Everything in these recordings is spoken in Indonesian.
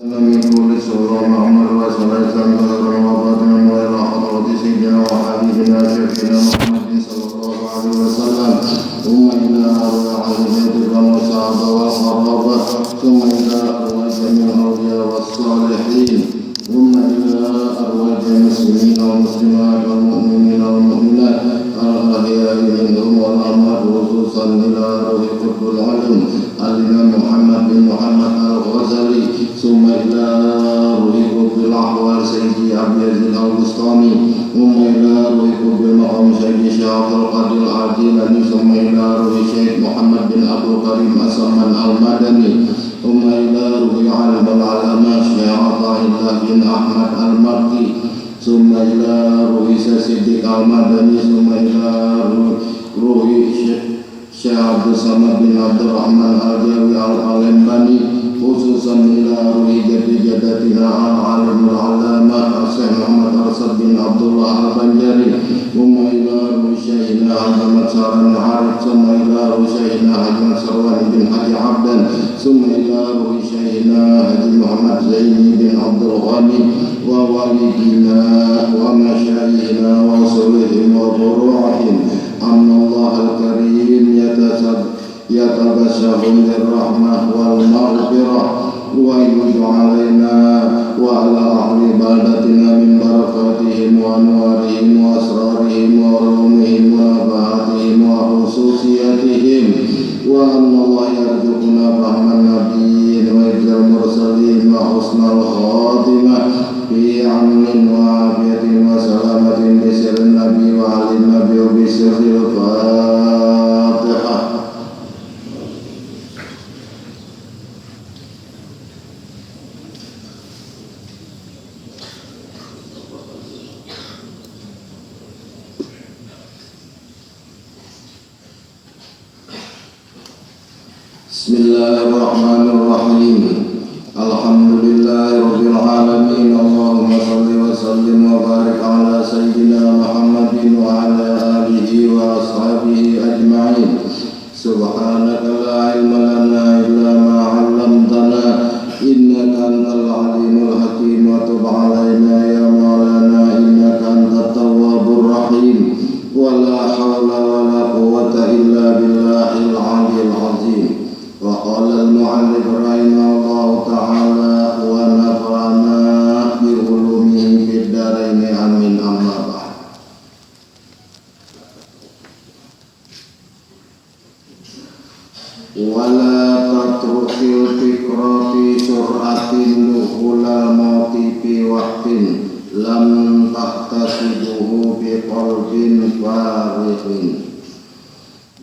من كل سورة محمد رسول الله صلى الله عليه وسلم وإلى حضرة سيدنا وحبيبنا شفينا محمد صلى الله عليه وسلم ثم إلى أرواح البيت والصحابة والقرابة ثم إلى أرواح جميع الأولياء والصالحين ثم إلى أرواح المسلمين والمسلمات والمؤمنين والمؤمنات الأحياء منهم والأموات خصوصا إلى روح قطب العلم الإمام محمد بن محمد الغزالي ثم إلى روح قطب الأحوال سيدي أبي يزيد البستاني ثم إلى روح قطب المقام سيدي شيخ عبد القادر العجيلاني ثم إلى روح الشيخ محمد بن عبد الكريم السمان المدني ثم إلى روح عالم العلماء شيخ عطاء الله بن أحمد المكي ثم إلى روح صديق المدني ثم إلى روح Syekh Abdul Samad bin Abdul Rahman Al-Jawi Al-Alembani khususan ila ruhi jadatina al-alim al-alama Syekh Muhammad Arsad bin Abdullah Al-Banjari thumma ila ruhi Syekhina Ahmad Saran Harith thumma ila ruhi Syekhina Haji Sarwan bin Haji Abdan thumma ila ruhi Syekhina Haji Muhammad Zaini bin Abdul Ghani wa walidina wa masyayikhina wa sulihim wa buru'ahim Allah al-Karim yatabashahum birrahmah wal maghfirah wa yuju alaina wa ala ahli baldatina min barakatihim wa anwarihim wa asrarihim wa ulumihim wa nabahatihim wa khususiyatihim wa anna Allah yarzuquna rahman nabiyyin wa izzal mursalin wa husnal khatimah fi amnin wa afiyatin wa salamatin bi sirrin nabi wa alin nabi wa bi sirril fatihah. Bismillahirrahmanirrahim. Alhamdulillahirabbil alamin. Allahumma shalli wa sallim wa barik ala sayyidina Muhammadin wa ala alihi wa ashabihi ajma'in. Subhanaka la ilma lana illa ma 'allamtana innaka antal alimul hakim wa tub 'alaina ya maulana innaka antat tawwabur rahim. Wa la hawla wa la quwwata illa billahil 'aliyyil 'azim. Wa qala al-mu'allif rahimahullahu ta'ala wa nafa'ana bi ulumihi fid dharain amin amma ba'd. Wala tatrukil fikra fi sur'atin dukhulal mauti fi waqtin lam tahtasibuhu bi qalbin farighin.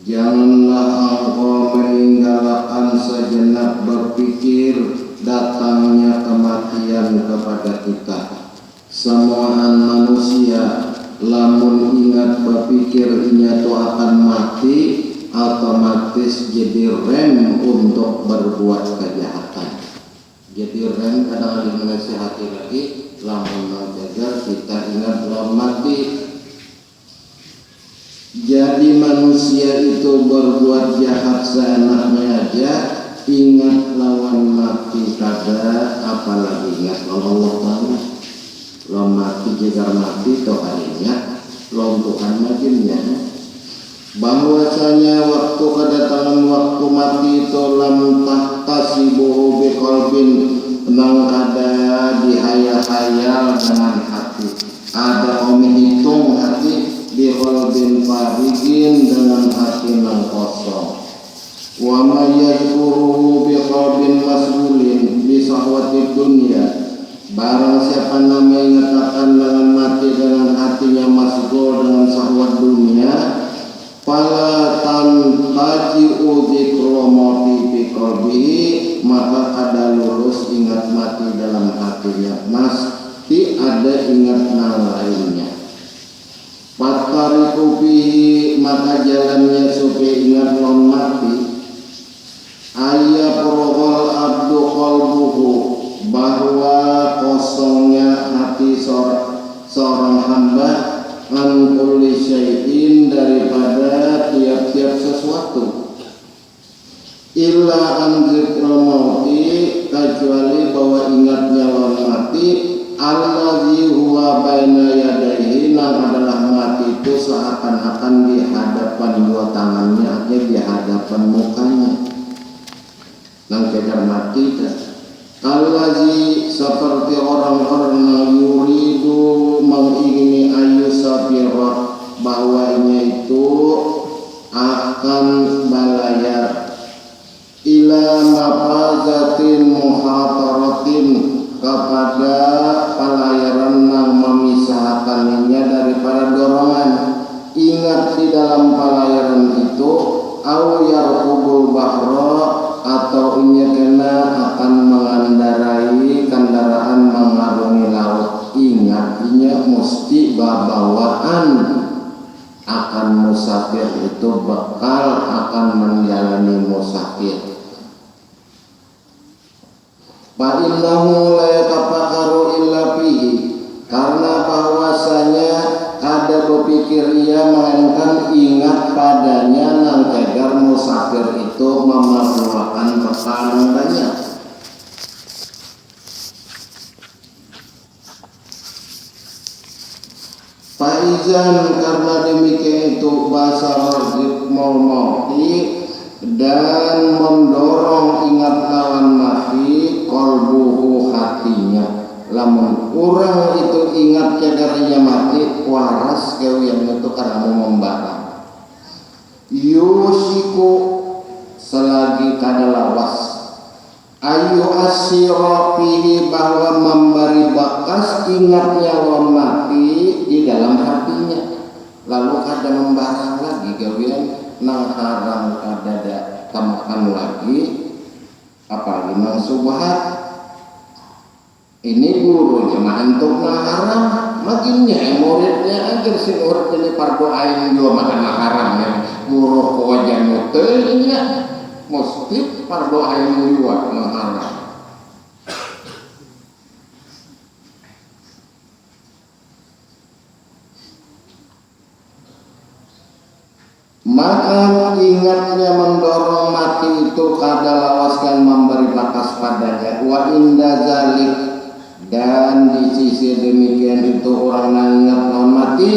Janganlah engkau meninggalkan sejenak berpikir datangnya kematian kepada kita. Semuaan manusia lamun ingat berpikir inya tu akan mati, otomatis jadi rem untuk berbuat kejahatan. Jadi rem kadang-kadang menasihati lagi, lamun menjaga kita ingat belum mati. Jadi manusia itu berbuat jahat seenaknya aja, ingat lawan mati kada, apalagi ingat lawan Allah Ta'ala. Lawan mati jegar mati toh harinya, lawan Tuhan makinnya. Bahwasanya waktu kedatangan waktu mati itu lam tahtasibuhu biqalbin, nang kada dihayal-hayal dengan hati. Ada hitung hati biqalbin farighin, dengan hati yang kosong. Wa ma yadhkuruhu biqalbin mas'ulin bi sahwati dunya. Barang siapa nama mengatakan dengan mati dengan hatinya masghul dengan syahwat dunia, fala tantaji'u dzikru mauti biqalbihi, maka ada lurus ingat mati dalam hatinya, pasti ada ingat yang lainnya. Fatariku fihi, maka jalannya supaya ingat non mati. Ayya prohol abdu qalbuhu, bahwa kosongnya hati seorang hamba an kulli syai'in, daripada tiap-tiap sesuatu. Illa an zikrul mauti, kecuali bahwa ingat allazi huwa baina yadayhi, nang adalah mati itu seakan-akan di hadapan dua tangannya, di hadapan mukanya. Nang kejar mati kan allazi seperti orang-orang yang yuridu mengingini ayu sabirat, bahwanya itu akan balayar ila mafazatin muhataratin, kepada pelayaran yang memisahkannya daripada dorongan. Ingat di dalam pelayaran itu au yarkubul bahra, atau inya kena akan mengendarai kendaraan mengarungi laut. Ingat inya mesti bawaan akan musafir itu, bekal akan menjalani musafir. Fa'innahu la yatafakkaru illa fihi, karena bahwasanya ada berpikir ia melainkan ingat padanya nang tegar musafir itu memerlukan bekal yang banyak. Faizan, karena demikian itu bahasa rajib mauti dan mendorong ingat lawan mati kolbuhu hatinya. Lamun orang itu ingat cadarnya mati, waras kewian itu karena mau membarang. Yusiku selagi kada lawas, ayu asyirafihi, bahwa memberi bakas ingatnya lawan mati di dalam hatinya. Lalu kada membarang lagi kewian nang haram kada tamakan lagi, apalagi nang subhat. Ini gurunya mah untuk haram, makinnya muridnya agar si murid ini fardu ain juga makan haram ya. Guru kewajiban mutelnya mesti fardu ain juga haram. Maka ingatnya mendorong mati itu kada lawaskan memberi bakas padanya. Wa inda zalik, dan di sisi demikian itu orang yang ingat lawan mati,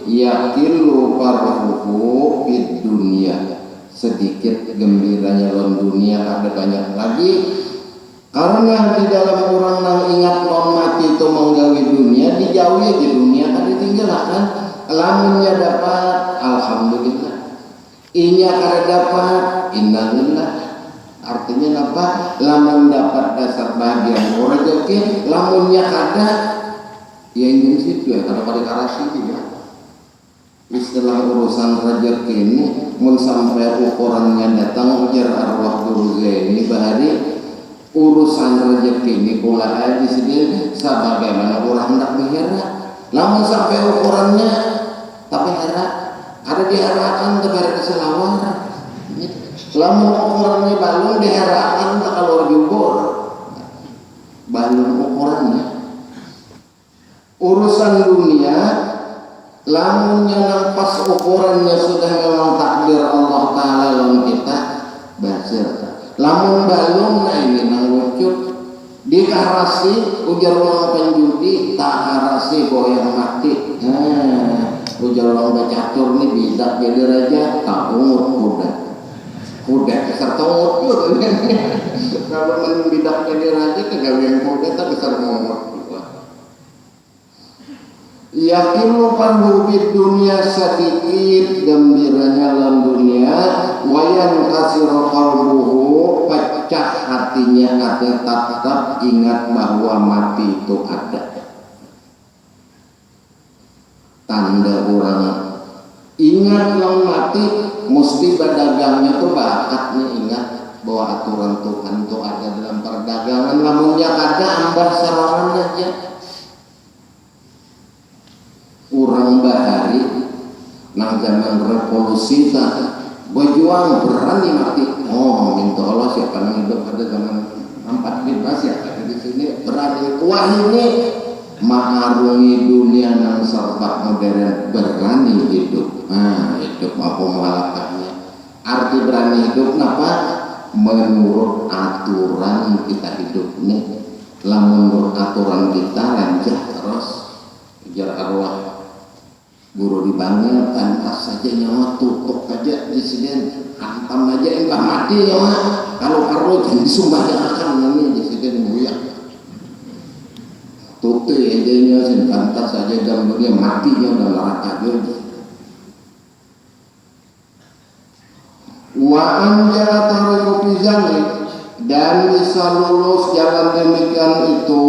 yakilu farhuhu fid dunia, sedikit gembiranya lawan dunia ada banyak lagi. Karena di dalam orang yang ingat lawan mati itu menggawi dunia, dijauhi di dunia kada ditinggalkan. Lamunnya dapat alhamdulillah, inya kada dapat innalillah. Artinya apa? Lamun dapat dasar bahagian rezeki, lamunnya kada ya ingin situ ya, kada pada karasi juga. Istilah urusan rezeki ini mun sampai ukurannya datang ujar arwah guru ini bahari urusan rezeki ini pula di sini sebagaimana orang hendak mihara. Lamun sampai ukurannya tapi hara ada diharakan kepada keselawar. Lamun ukurannya balung diharakan tak keluar jubur, balung ukurannya. Urusan dunia, lamunnya nampas ukurannya sudah memang takdir Allah Ta'ala lawan kita, basir. Lamun balung, nah ini nang wujud dikarasi ujar orang penjudi, tak karasi goyang mati. Ujar orang bacatur nih bidak jadi raja, tak umur kuda. Kuda besar tonggot juga kalau membidak jadi raja kegawian kuda tak besar tonggot juga. Yakilu farhu fid dunia, sedikit gembiranya dalam dunia, wayan kasiro qalbuhu, pecah hatinya, tetap ingat bahwa mati itu ada. Tanda orang ingat yang mati, mesti berdagangnya tuh bakatnya ingat bahwa aturan Tuhan tuh ada dalam perdagangan. Lamunnya ada ambar sarawan aja. Orang bahari nang zaman revolusi tak berjuang berani mati. Oh minta Allah siapa yang hidup pada zaman 45 ya ada di sini berani. Wah ini mengarungi dunia yang serba modern, berani hidup. Hidup apa malakannya. Arti berani hidup kenapa? Menurut aturan kita hidup ini. lamun aturan kita rancah terus kejar arwah guru dibangun pantas saja nyawa tutup aja disiden hantam aja entah mati nyawa kalau perlu jadi sumbangan ini disiden buya tutup aja nyawa pantas saja dalam dunia matinya dalam neraka gitu. Wa anjara tariku pizalik dan bisa lulus jalan demikian itu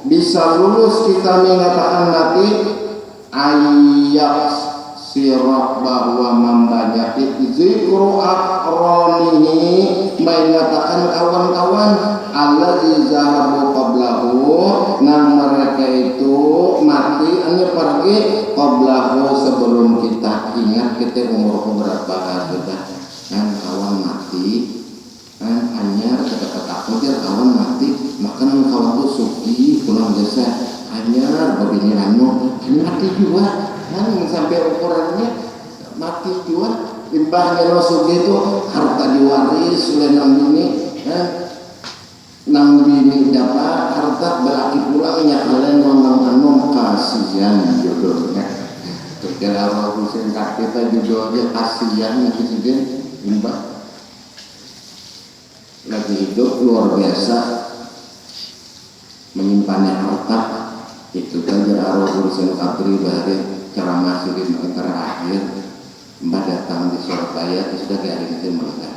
bisa lulus kita mengatakan nanti ayat sirah bahwa membanyaki zikru akronihi mengatakan kawan-kawan alladzi zahabu qablahu nang mereka itu mati hanya pergi qablahu sebelum kita ingat kita umur berapa sudah kan kawan mati kan hanya kata-kata dia kawan mati makan kawan tuh suki pulang desa hanya begini anu mati juga kan sampai ukurannya mati juga limbahnya suki itu harta diwaris oleh nang bini kan nang bini dapat harta berarti pulangnya kalian ngomong kasihan jodohnya kalau singkat kita jodohnya kasihan gitu limbah lagi hidup luar biasa menyimpannya harta itu kan arwah urusan kabri bahari cara masukin terakhir mbak datang di Surabaya itu sudah kayak hari itu mereka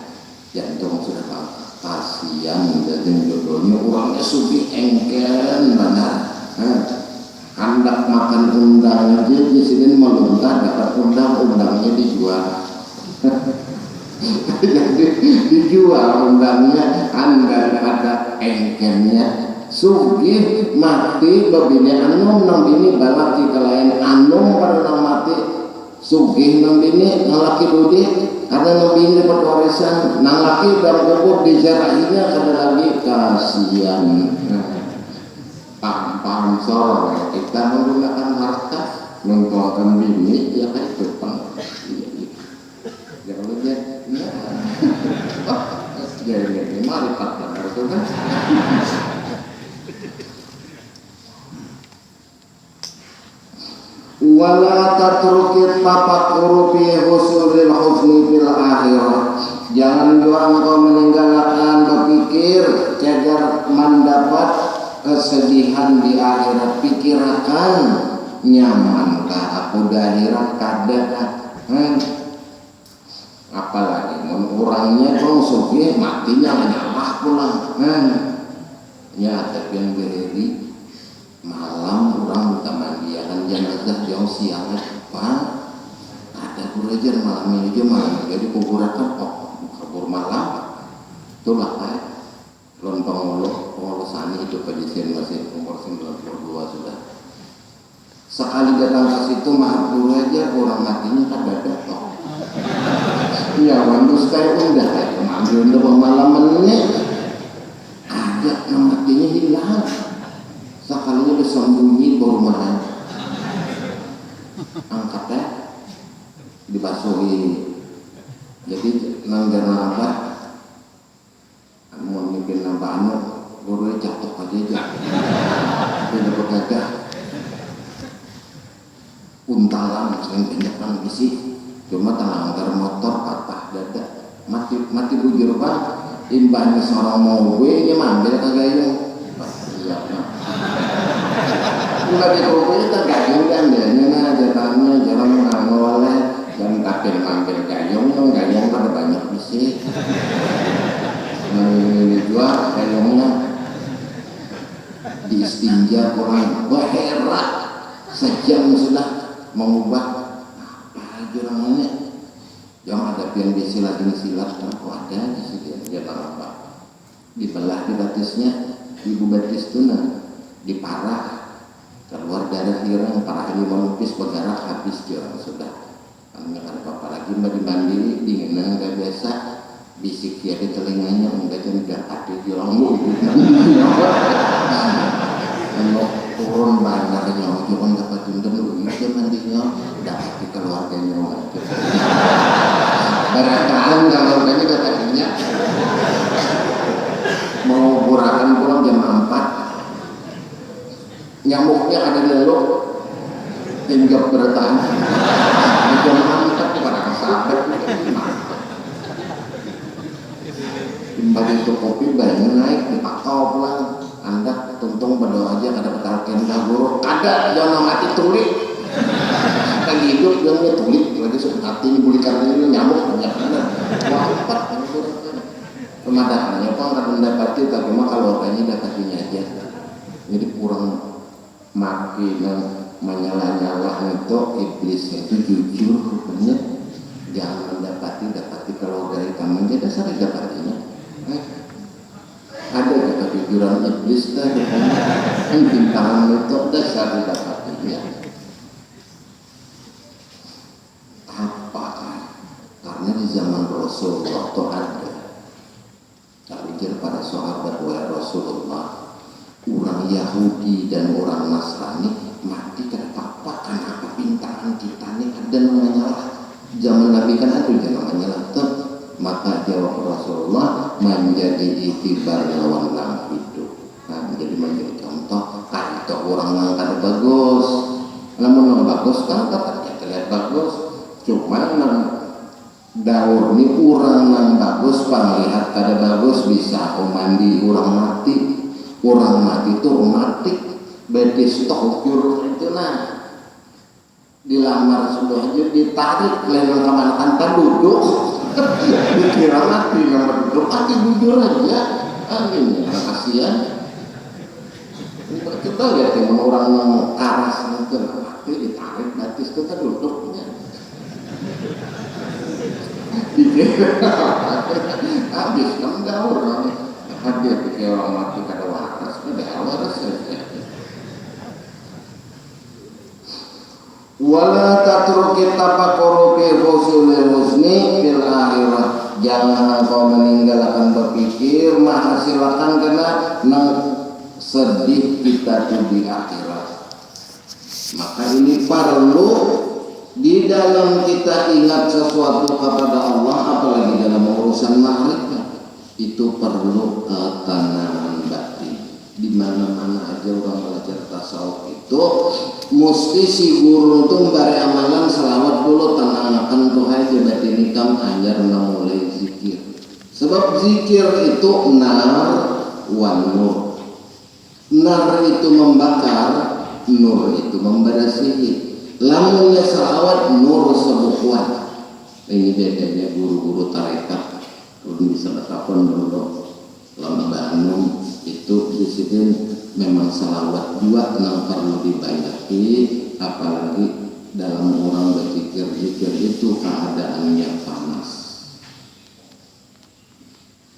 jantung sudah kasihan dan jodohnya orangnya sugi engkel benar hendak makan undang aja di sini meluntar dapat undangnya dijual jadi dijual undangnya anda ada engkelnya sugih mati babine anum nang bini balaki kalayan anum pernah mati sugih nang bini ngalaki budi karena nang bini dapat warisan nang laki dan kubur dijarahinya ada lagi kasihan paham sore kita menggunakan harta mengumpulkan bini ya kayak depan ya kalau dia jadi mari kata itu kan wala tatrukit tafakkur fi husulil husni fil akhirah jangan juga engkau meninggalkan berpikir agar mendapat kesedihan di akhirat pikirkan nyamankah aku di akhirat kadang apalagi orangnya kalau sufi matinya nyawa pulang ya tapi yang berdiri malam orang mandiakan jenazah jauh siang depan ada kurejer malam ini aja malam jadi kuburan kubur malam itulah kayak lontong pengolosan itu pejisian masih umur 92 sudah sekali datang ke situ maaf dulu aja orang matinya kan dapat ya wantu sekali udah kayak manggil untuk pengalamannya ada yang matinya hilang sekalinya bersembunyi baru malam angkatnya dibasuhi jadi nanggar apa mau mungkin nambah anu baru jatuh aja dia dapat gagah untalan sering banyak isi cuma tanah anggar motor patah dada mati bujur pak imbahnya seorang mobil nya manggil kagak yang iya nggak dikopi kita gayung kan deh jalannya jalan ngoleh dan takdir manggil gayung pada banyak isi dijual gayungnya diistinja orang herat sejam sudah mengubah jurangannya yang ada yang disilat aku ada di sini dia apa dibelah di batisnya ibu batis tunan diparah keluar darah hirang parah ini melukis berdarah habis orang sudah kami ada apa lagi mbak dimandi dinginan nggak biasa bisik dia di telinganya enggak jadi udah ada di lambung turun bandarnya jangan dapat dendam dulu itu mandinya dapat di keluarganya berataan keluarganya katanya mau burakan pulang jam 4 nyamuknya ada di lo tinggal bertahan aja mantap pada kesabet timbang itu kopi banyak naik dipakau pulang anda tuntung berdoa aja ada petarken dahulu ada jangan mati tulik lagi hidup jangan tulik lagi seperti ini buli karena ini nyamuk banyak mana wafat pemadahnya apa akan mendapati tapi mah kalau orangnya dapatinya aja jadi kurang makin menyala-nyala itu iblisnya itu jujur rupanya jangan dapati kalau dari kamu jadi dasar dapatinya ada kata kejujuran iblis dah bintangan itu dasar dapatinya apa karena di zaman Rasulullah itu ada tak pikir pada sahabat wahai Rasulullah orang Yahudi dan orang Nasrani mati karena apa karena pintaran kita ini ada namanya lah zaman Nabi kan ada namanya lah maka jawab Rasulullah menjadi itibar lawan lang hidup menjadi menjadi contoh itu orang yang kada bagus namun yang bagus kan katanya terlihat bagus cuma yang daur ini orang yang bagus penglihat kada bagus bisa mandi orang mati itu mati berarti stok itu dilamar sudah aja ditarik leleng kemana tanpa duduk dikira mati nomor duduk mati jujur aja ini kasihan kita lihat yang orang yang karas itu mati ditarik batis itu kan duduknya dikira habis kan gaul hadir ke orang mati kada waras udah waras saja wala tatruki tafakkuru fi husulil husni fil akhirah jangan engkau meninggalkan berpikir menghasilkan karena sedih kita tuh di akhirat maka ini perlu di dalam kita ingat sesuatu kepada Allah apalagi dalam urusan makrifat itu perlu ketanaman batin di mana-mana aja orang belajar tasawuf itu mesti si guru itu memberi amalan selawat dulu tenangkan tuh aja batin ikam ajar mulai zikir sebab zikir itu nar wan nur nar itu membakar nur itu memberasihi lamunnya selawat nur sebukuan ini bedanya guru-guru tarekat belum bisa berkapun dulu lama Bandung itu disiplin memang selawat juga yang perlu dibayaki apalagi dalam orang berzikir itu keadaannya panas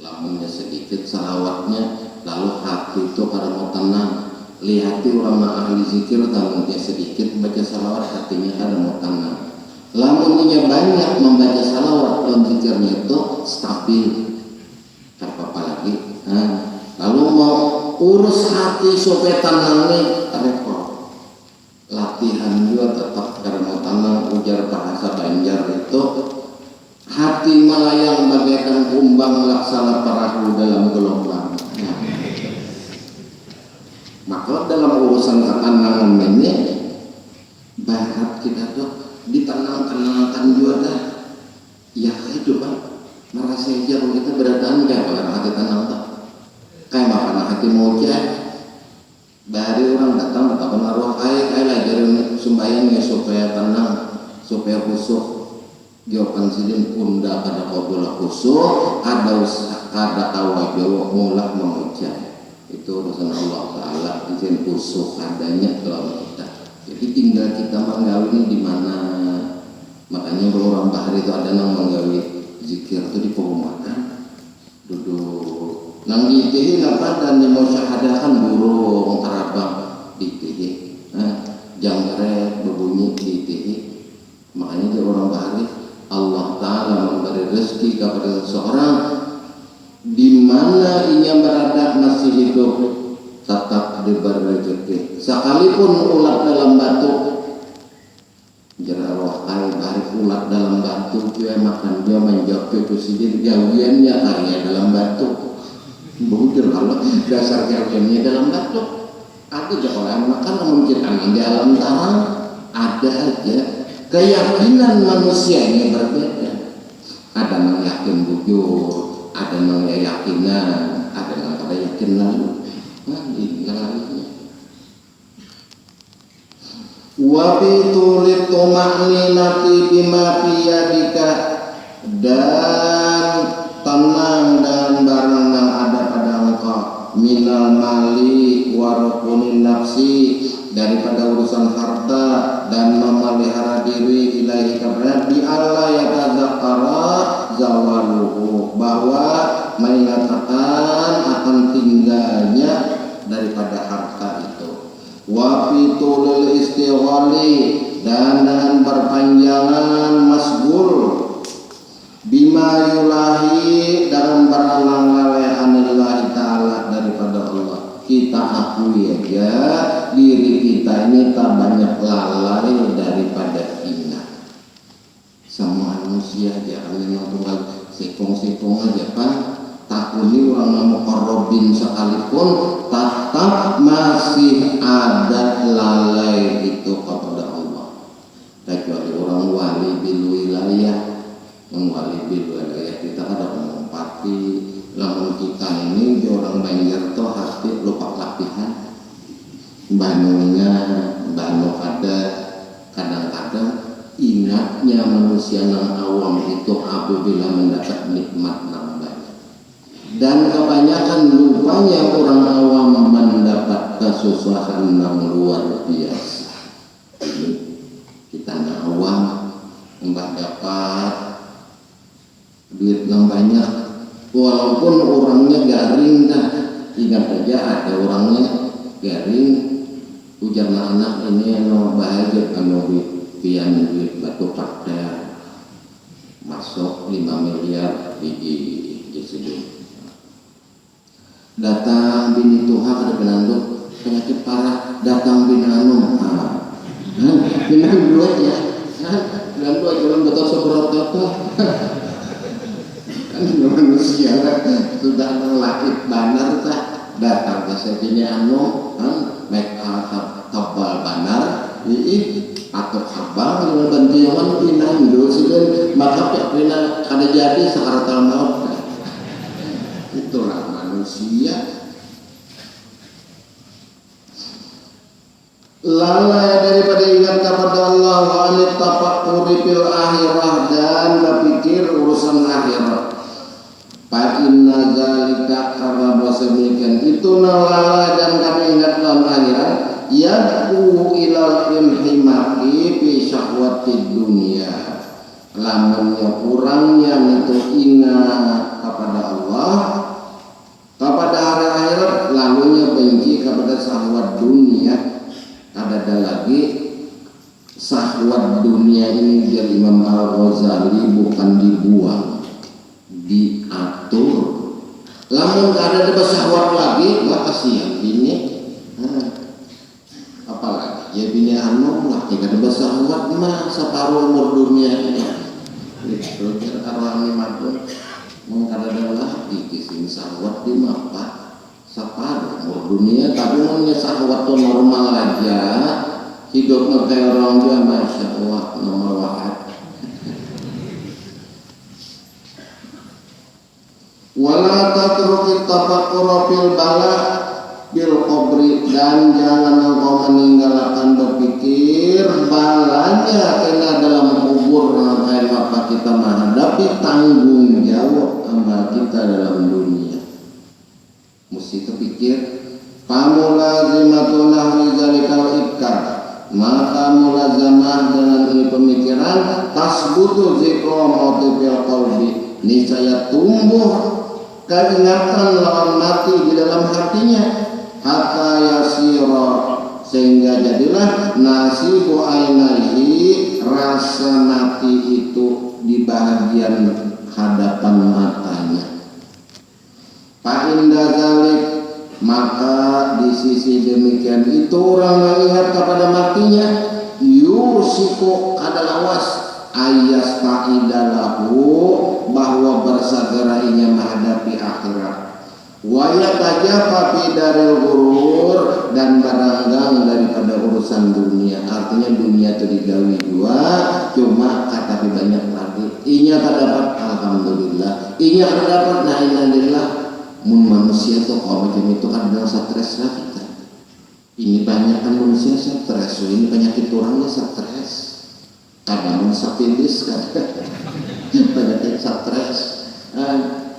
lamunnya sedikit selawatnya lalu hati itu karena mau tenang lihati orang ahli zikir lamunnya sedikit baca selawat hatinya kada mau tenang lamunnya banyak membaca salawat dan zikirnya itu stabil apa lagi lalu mau urus hati supaya tenang nih repot latihan juga tetap karena tenang ujar bahasa Banjar itu hati melayang bagaikan kumbang laksana perahu dalam gelombang maka dalam urusan ketenangan ini barat kita tuh ditenangkan juga dah ya itu kan merasa aja kalau kita beradaan kayak kalau hati tenang tak kayak makan hati mau cek dari orang datang betapa naruh kayak ajarin sumbayangnya supaya tenang supaya khusyuk jawaban sidin unda kada qabul khusyuk ada kada tawajuh mulak mengucap itu urusan Allah Taala izin khusyuk adanya dalam kita jadi tinggal kita menggawi di mana makanya kalau orang bahari itu ada yang menggawi zikir itu di perumahan duduk nang ditihi apa dan mau syahadakan burung terabang ditihi jangkret berbunyi ditihi makanya dia orang bahari Allah Ta'ala memberi rezeki kepada seseorang di mana ia berada masih hidup tetap diberi rezeki sekalipun ulat dalam batu jerawah air balik ulat dalam batu dia makan dia menjawab itu sendiri gawiannya karya dalam batu bukan kalau dasar gawiannya dalam batu Ada aja orang makan memungkinkan di alam tarang ada aja. Keyakinan manusia ini berbeda. Ada yang yakin bujur, ada yang yakinan, ada yang pada yakin lalu. Nah, ini lalunya. Wa bi tulit tuma'ninati bima fiyadika, dan tenang dan barang yang ada pada engkau, minal mali warukunin nafsi, daripada urusan harta dan memelihara diri ilahi kepada bi Allah ya tazakara zawaluhu, bahwa mengatakan akan tinggalnya daripada harta itu. Wa fitulul istighali, dan dengan berpanjangan masgul bima yulahi, dalam berlalai-lalai ta'ala daripada Allah. Kita akui aja diri kita ini tak banyak lalai daripada ingat. Sama manusia aja kalau yang tunggal sekong-sekong aja kan, takut ini orang nama korobin sekalipun tetap masih ada lalai itu kepada Allah. Kecuali orang wali bil wilayah, wali bil wilayah kita ada menempati. Lamun kita ini orang Banjar tuh hati lupa latihan, banunya banu ada kadang-kadang ingatnya manusia yang awam itu apabila mendapat nikmat yang banyak, dan kebanyakan lupanya orang awam mendapat kesusahan yang luar biasa. Kita yang awam dapat duit yang banyak, walaupun orangnya garing dah. Ingat aja ada orangnya garing, ujar anak ini no bahagia kalau pian duit batu partai masuk 5 miliar di sini. Datang bini Tuhan ada penanduk penyakit parah, datang bini anu bini duit ya, dan duit jalan betul seberapa manusia sudah melakit banar tak datang ke sini anu make tebal banar atau abang dengan bantuan pinang dulu sih maka pinang ada jadi sekarang maut. Itulah manusia lalai daripada ingat kepada Allah, wa anit tafakkuri fil akhirah, dan berpikir urusan akhirat. Fa inna zalika, karena bahasa demikian itu lalai dan kami ingat dalam akhirat, yad'u ilal inhimaki fi syahwatid dunia. Lamunnya kurangnya itu ingat kepada Allah, kepada hari akhirat, lalunya benci kepada syahwat dunia. Ada lagi syahwat dunia ini dari Imam Al-Ghazali bukan dibuang, diatur. Lamun ada syahwat lagi, wah kasihan bini. Apalagi ya bini anu lah, jika ada syahwat mah separuh umur dunia ini. Itu arwah matun mengkada lagi kisah syahwat di mapa separuh umur dunia, tapi namanya syahwat tuh normal aja. Hidupnya kayak orang dia, masya Allah, nomor wahid. Wala tatruki tafakkura fil bala bil qabri, dan jangan engkau meninggalkan berpikir balanya kena dalam kubur, apa kita menghadapi tanggung jawab amal kita dalam dunia. Mesti terpikir pamulazimatun nahwi zalikal ikar, maka mulazamah dengan ini pemikiran tasbutu zikra motifil qalbi, niscaya tumbuh keingatan lawan mati di dalam hatinya, hatta yasira, sehingga jadilah nasibu ainihi, rasa mati itu di bahagian hadapan matanya. Fa inda zalik, maka di sisi demikian itu orang yang ingat kepada matinya, yusiku adalah was ayas ta'idalahu, bahwa bersegera ia menghadapi akhirat. Wa yatajafa fi daril ghurur, dan barang urusan dunia. Artinya dunia itu digawi dua, cuma kata banyak lagi. Inya tak dapat, alhamdulillah. Inya tak dapat, nah innalillah. Mun manusia tuh kalau macam itu kan dalam stres lah kita. Ini banyak kan manusia stres, ini penyakit orangnya stres. Kadang sapilis kan, penyakit stres.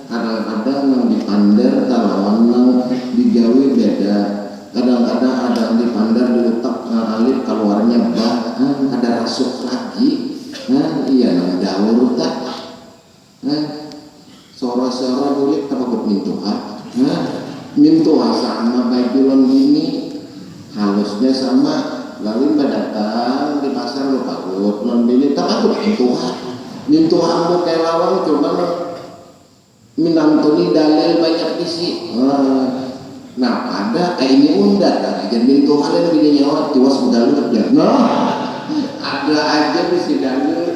Kadang-kadang yang dipander, kalau yang digawi beda. Kadang-kadang ada yang dipandar diletak alif keluarnya bah, ada rasuk lagi. Iya nang daur tak. Sora-sora bulik takut mintuha. Mintuha sama bajulon gini, halusnya sama. Lalu datang di pasar lo takut non bini takut mintuha. Mintuha mau kayak lawang coba minantoni dalil banyak isi. Nah ada ini undat kan aja mintuha dan bini nyawa tiwas budal kerja. Nah ada aja bisa dalil.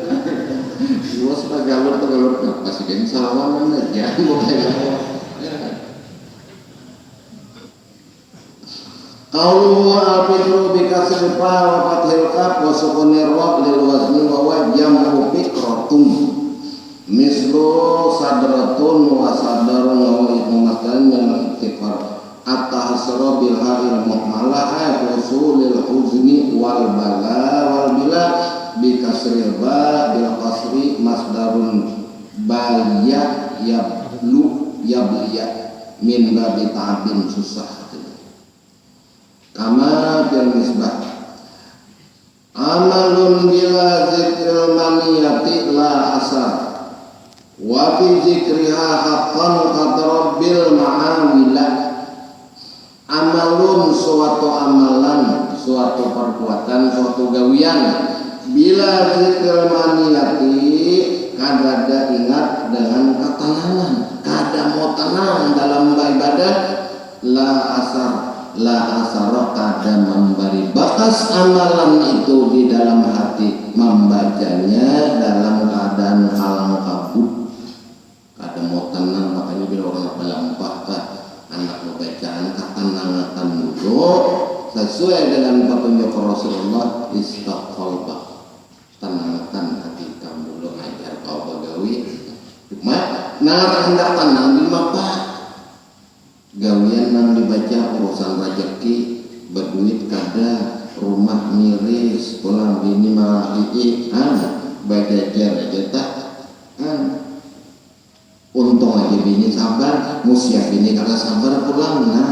Tiwas pagalur masih jadi salaman aja mau kayak lawang. Qauluhu al-fitru bikasri fa wa fathil kaf wa sukunir ra lil wazni wa wa jam'u fikratun mislu sadratun wa sadarun wa itu masdan yang iktifar at-tahsara bil ha'il muhmalah usulil huzni wal bala wal bila bikasril ba bil qasri masdarun baliya yablu yabliya min babi ta'bin susah. Kama fil misbah amalun bila zikril maniyati la asar wa bi zikriha haqqan qadrabbil ma'amila. Amalun suatu amalan, suatu perbuatan, suatu gawian bila zikril maniyati kadada ingat dengan ketenangan, kada mau tenang dalam ibadah la asar la asara kada memberi bakas amalan itu di dalam hati, membacanya dalam keadaan halang kabut kada mau tenang. Makanya bila orang melampah anak bacaan ketenangan dulu sesuai dengan petunjuk Rasulullah istiqolbah, tenangkan hati kamu dulu ngajar kau bagawi cuma nah hendak tenang di mapa gawian nang dibaca urusan rezeki berduit kada rumah miris pulang bini malah baca aja tak untung aja bini sabar musiak bini karena sabar pulang. Nah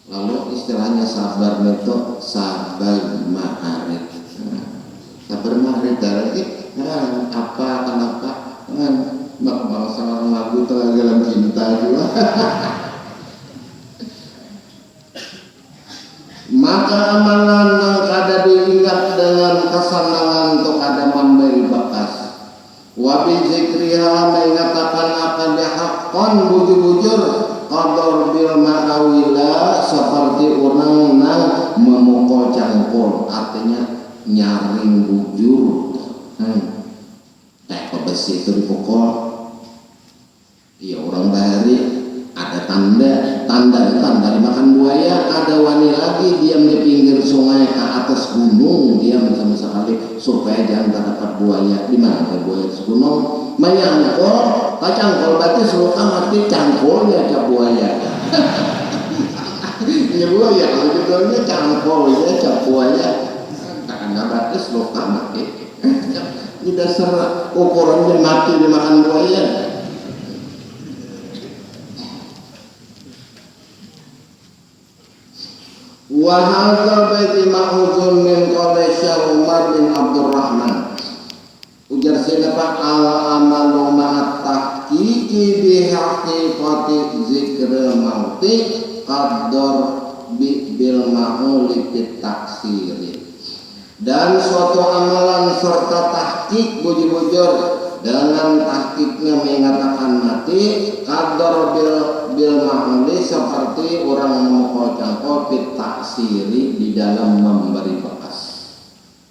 lalu istilahnya sabar itu sabar maharit. Sabar maharit lagi apa kenapa mau sama lagu itu lagi dalam cinta juga. Maka amalan yang kada diingat dengan kesenangan untuk ada memberi bakas. Wabi zikriha mengatakan akan dihakon bujur-bujur qadar bil ma'awila seperti orang nang memukul cangkul, artinya nyaring bujur. Kayak besi itu dipukul. Iya orang bahari ada tanda dimakan buaya. Ada wani lagi diam di pinggir sungai ke atas gunung, diam sama sekali supaya jangan dapat buaya. Di mana ada buaya di gunung? Menyangkul, kacangkul berarti seluruh mati cangkulnya ke buaya. Ya buaya kalau judulnya cangkul ya ke buaya. Karena berarti seluruh mati. Ini dasar ukurannya mati dimakan buaya. Wa hadza baiti ma'uzun min qawli Syekh Umar bin Abdurrahman. Ujar siapa al-amalu ma'at tahqiqi bi haqiqati zikril mauti qaddar bil ma'uli fit taksiri. Dan suatu amalan serta tahqiq bujur-bujur dengan tahqiqnya mengatakan mati qaddar bil ma'uli seperti orang memukul cangkul fit taksiri di dalam memberi bekas.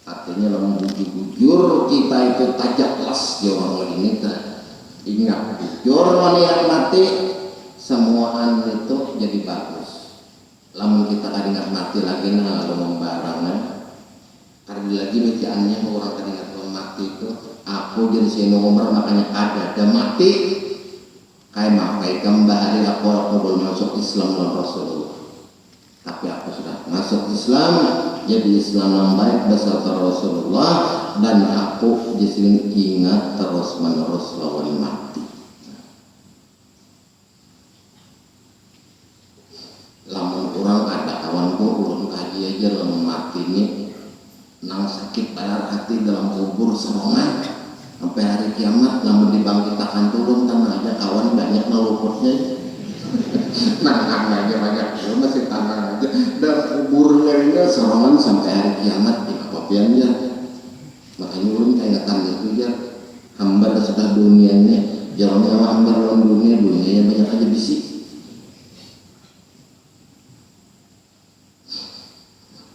Artinya dalam bujur kita itu tajak las di orang ini ingat bujur yang mati semuaan itu jadi bagus. Lamun kita kadang mati lagi nah lalu membarang aku jadi Sayyidina Umar makanya ada mati kayak makai kembali aku belum masuk Islam dan Rasulullah, tapi aku sudah masuk Islam, jadi Islam yang baik beserta Rasulullah, dan aku jadi ingat terus menerus lawan mati. Lamun orang ada kawan ulun kaji aja lamun mati ini nang sakit pada hati dalam kubur serongan sampai hari kiamat, lamun dibangkitakan turun tanah aja kawan banyak ngeluputnya. Nah aja banyak masih tanah aja dan kuburnya ini serongan sampai hari kiamat di kepapiannya. Makanya ulun kaingatan itu ya, hamba sudah dunianya jalannya hamba dalam dunianya banyak aja bisik.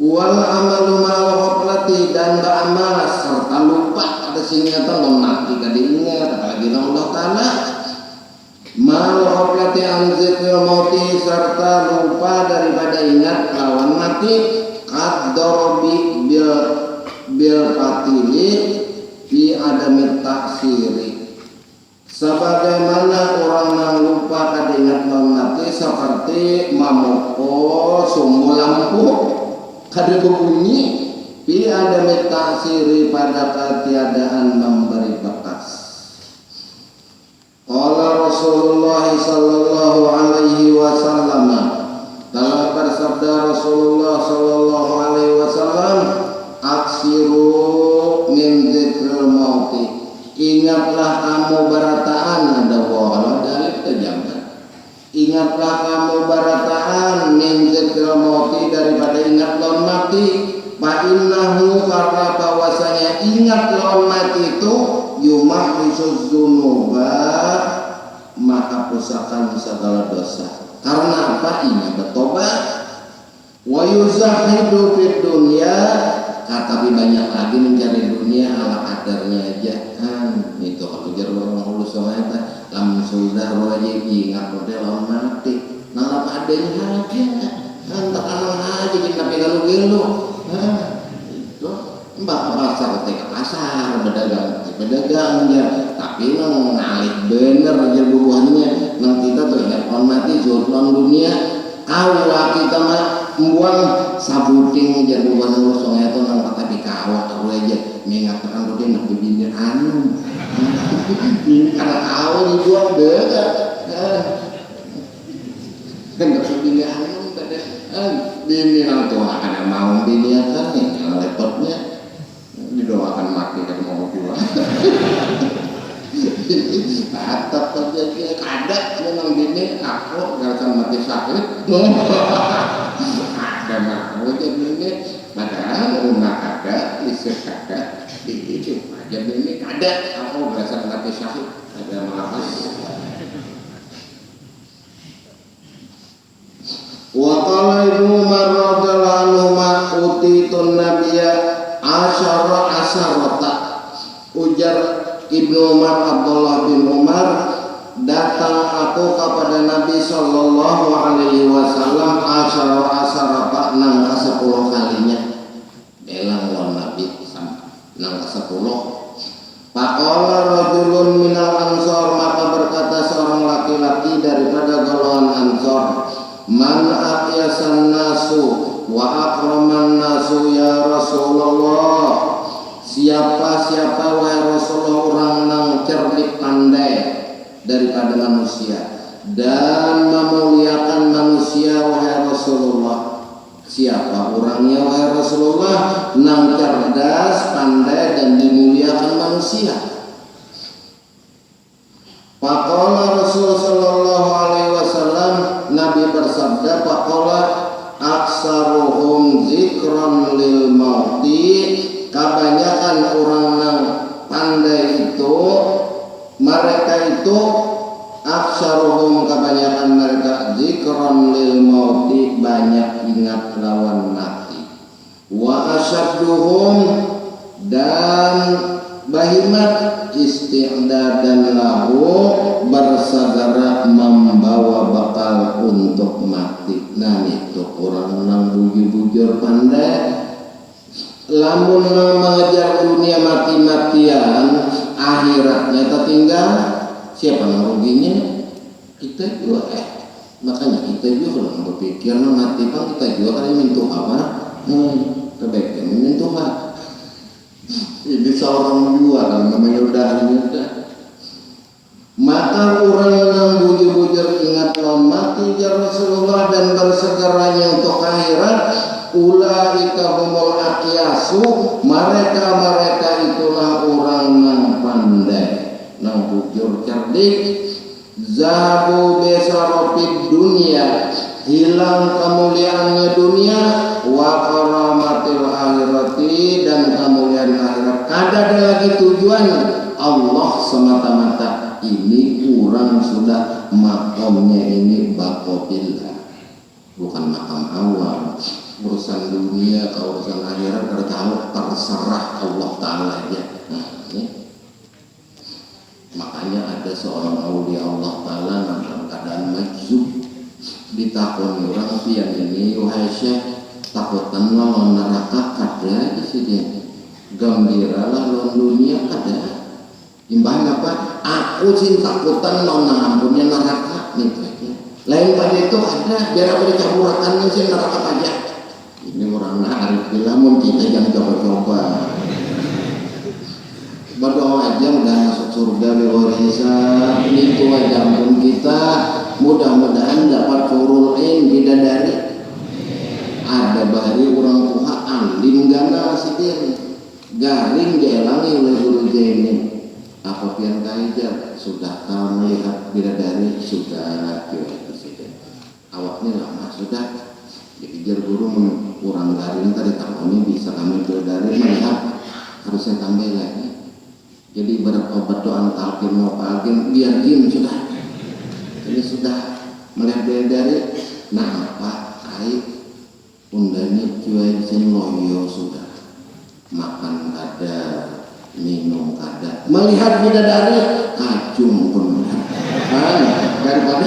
Wal amalu ma'al ghaflati, dan beramal serta lupa ada singatan mati kada ingat apalagi Allah Ta'ala. Ma'al ghaflati an dzikril mauti, serta lupa daripada ingat lawan mati. Qad-darabi bil qatili fi adami taksiri, sebagaimana orang yang lupa kada ingat lawan mati seperti mamoko sumbu lampu kada berbunyi, fi adami taksiri, pada ketiadaan memberi bekas. Qala Rasulullah sallallahu alaihi wasallam, telah bersabda Rasulullah sallallahu alaihi wasallam, aksiru min dzikril mauti, ingatlah kamu barataan, ada wala dalil terjangkau. Ingatlah kamu barataan min dzikril mauti, daripada ingat lawan mati. Fa innahu, karena bahwasanya ingat lawan mati itu yumahhisuz dzunuba, maka pusakan segala dosa. Karena apa? Ingat bertobat. Wa yuzahidu fid dunya, tapi banyak lagi mencari dunia ala kadarnya aja. Itu kalau jar orang hulus soalnya lam sudah wajib ingat model lawan mati. Nah adanya aja. Tak anak aja kita pegang gelo. Itu mbak pasar ketika pasar pedagang ya, tapi nang nalik bener aja buahnya. Nang kita tuh ingat lawan mati jual dunia. Kawah kita mah membuang sabuting jadi buah soalnya itu nang tapi kawah aku aja mengatakan tuh dia nak bibir anu. Ini karena kawah dijual beda. Kan nggak bibir anu pada bini nang tuh akan mau bini akan yang repotnya didoakan mati kan mau jual. Tetap terjadi ada memang bini aku gak mati sakit. Ada mau jadi bini padahal rumah ada, istri ada, itu aja bini ada aku gak mati sakit, ada melapas. Wa qala Ibnu Umar radhiyallahu anhu ma utitun nabiyya asyara asarata, ujar Ibnu Umar Abdullah bin Umar, datang aku kepada Nabi sallallahu alaihi wasallam asyara nang ka 10 kalinya. Belang lawan Nabi nang ka 10. Faqala rajulun minal ansor, maka berkata seorang laki-laki daripada golongan Ansor, man aqyasan nasu wa akraman nasu ya Rasulullah, siapa wahai Rasulullah orang yang cerdik pandai daripada manusia dan memuliakan manusia wahai Rasulullah. Siapa orangnya wahai Rasulullah yang cerdas, pandai dan dimuliakan manusia? Faqala Rasul sallallahu alaihi wasallam, Nabi bersabda, faqala aksaruhum zikran lil mauti, kebanyakan orang yang pandai itu, mereka itu aksaruhum, kebanyakan mereka zikran lil mauti, banyak ingat lawan mati. Wa asyadduhum, dan bahimat isti'dadan lahu, bersegera membawa bakal untuk mati. Nah itu orang yang bujur-bujur pandai, lamun mengejar dunia mati-matian, akhiratnya tertinggal, siapa yang ruginya? Kita juga makanya kita juga kalau berpikir mati pang kita juga kan menyentuh apa? Kebaikan menyentuh apa? Ini seorang juga kan namanya udah. Maka orang yang bujur-bujur ingat mati ya Rasulullah dan bersegeranya untuk akhirat, ulaika humul aqyasu, mereka itulah orang yang pandai, yang bujur cerdik. Zahabu besarofid dunia, hilang kemuliaannya dunia, wa karamatil akhirati, dan kemuliaan akhirat. Kada ada lagi tujuan Allah semata-mata. Ini kurang sudah makomnya ini bakobillah, bukan makam awal. Urusan dunia, urusan akhirat terserah Allah Ta'ala aja. Makanya ada seorang aulia Allah Ta'ala dalam keadaan majzub, ditakoni orang pian ini, wahai Syekh, takutan lawan neraka kada di sini, gembira lawan dunia kada. Imbahnya apa? Aku cinta takutan lawan ampunnya neraka nih. Lain pada itu ada, biar aku dicaburakannya sih neraka aja. Ini orang arif bilang kita jangan coba-coba. Berdoa aja udah masuk surga bebas hisab, itu aja ampun kita. Mudah-mudahan dapat hurul ain bidadari. Ada bahari orang tua alim gana sidir, garing dielangi oleh guru jaini. Apa pian kajar sudah kau melihat bidadari sudah kira sidir. Awaknya lama sudah. Dikejar guru kurang garing tadi tahun ini bisa kami bidadari melihat harusnya tambah lagi. Jadi berobat doa talqin mau talqin biar diam sudah. Ini sudah melihat bidadari. Nah apa aib undangnya cuai sen loyo sudah. Makan kada, minum kada. Melihat bidadari kacung pun. Daripada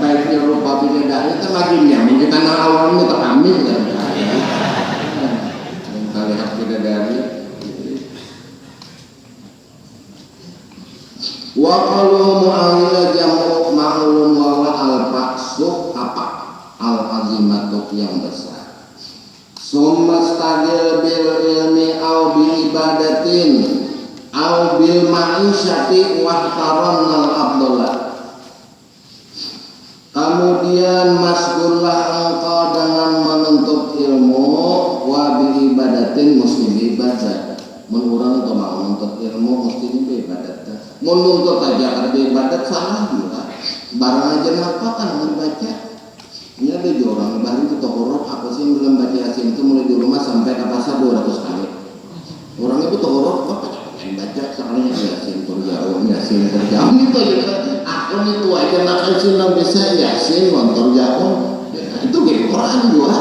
baiknya rupa bidadari itu lagi nyamuk kita nak awalnya terkamil kan. Kita lihat bidadari. Wa qalu mu'awila jamu ma'lum wa al-faqsu apa? Al-azimatu yang besar. Summa stadil bil ilmi au bi ibadatin au bil ma'isyati wa taranna al-abdullah. Kemudian masgullah engkau dengan menuntut ilmu wa bi ibadatin mesti ibadah. Menurang atau mau menuntut ilmu mesti ibadah. Menuntut aja ada ibadat salah juga. Barang aja apa kan membaca. Ini ada orang baru itu tohorob apa sih belum baca Yasin itu mulai di rumah sampai ke pasar 200 kali. Orang itu tohorob apa yang baca soalnya Yasin terjauh itu aja. Aku itu aja makan silam bisa Yasin motor jauh. Itu game Quran juga.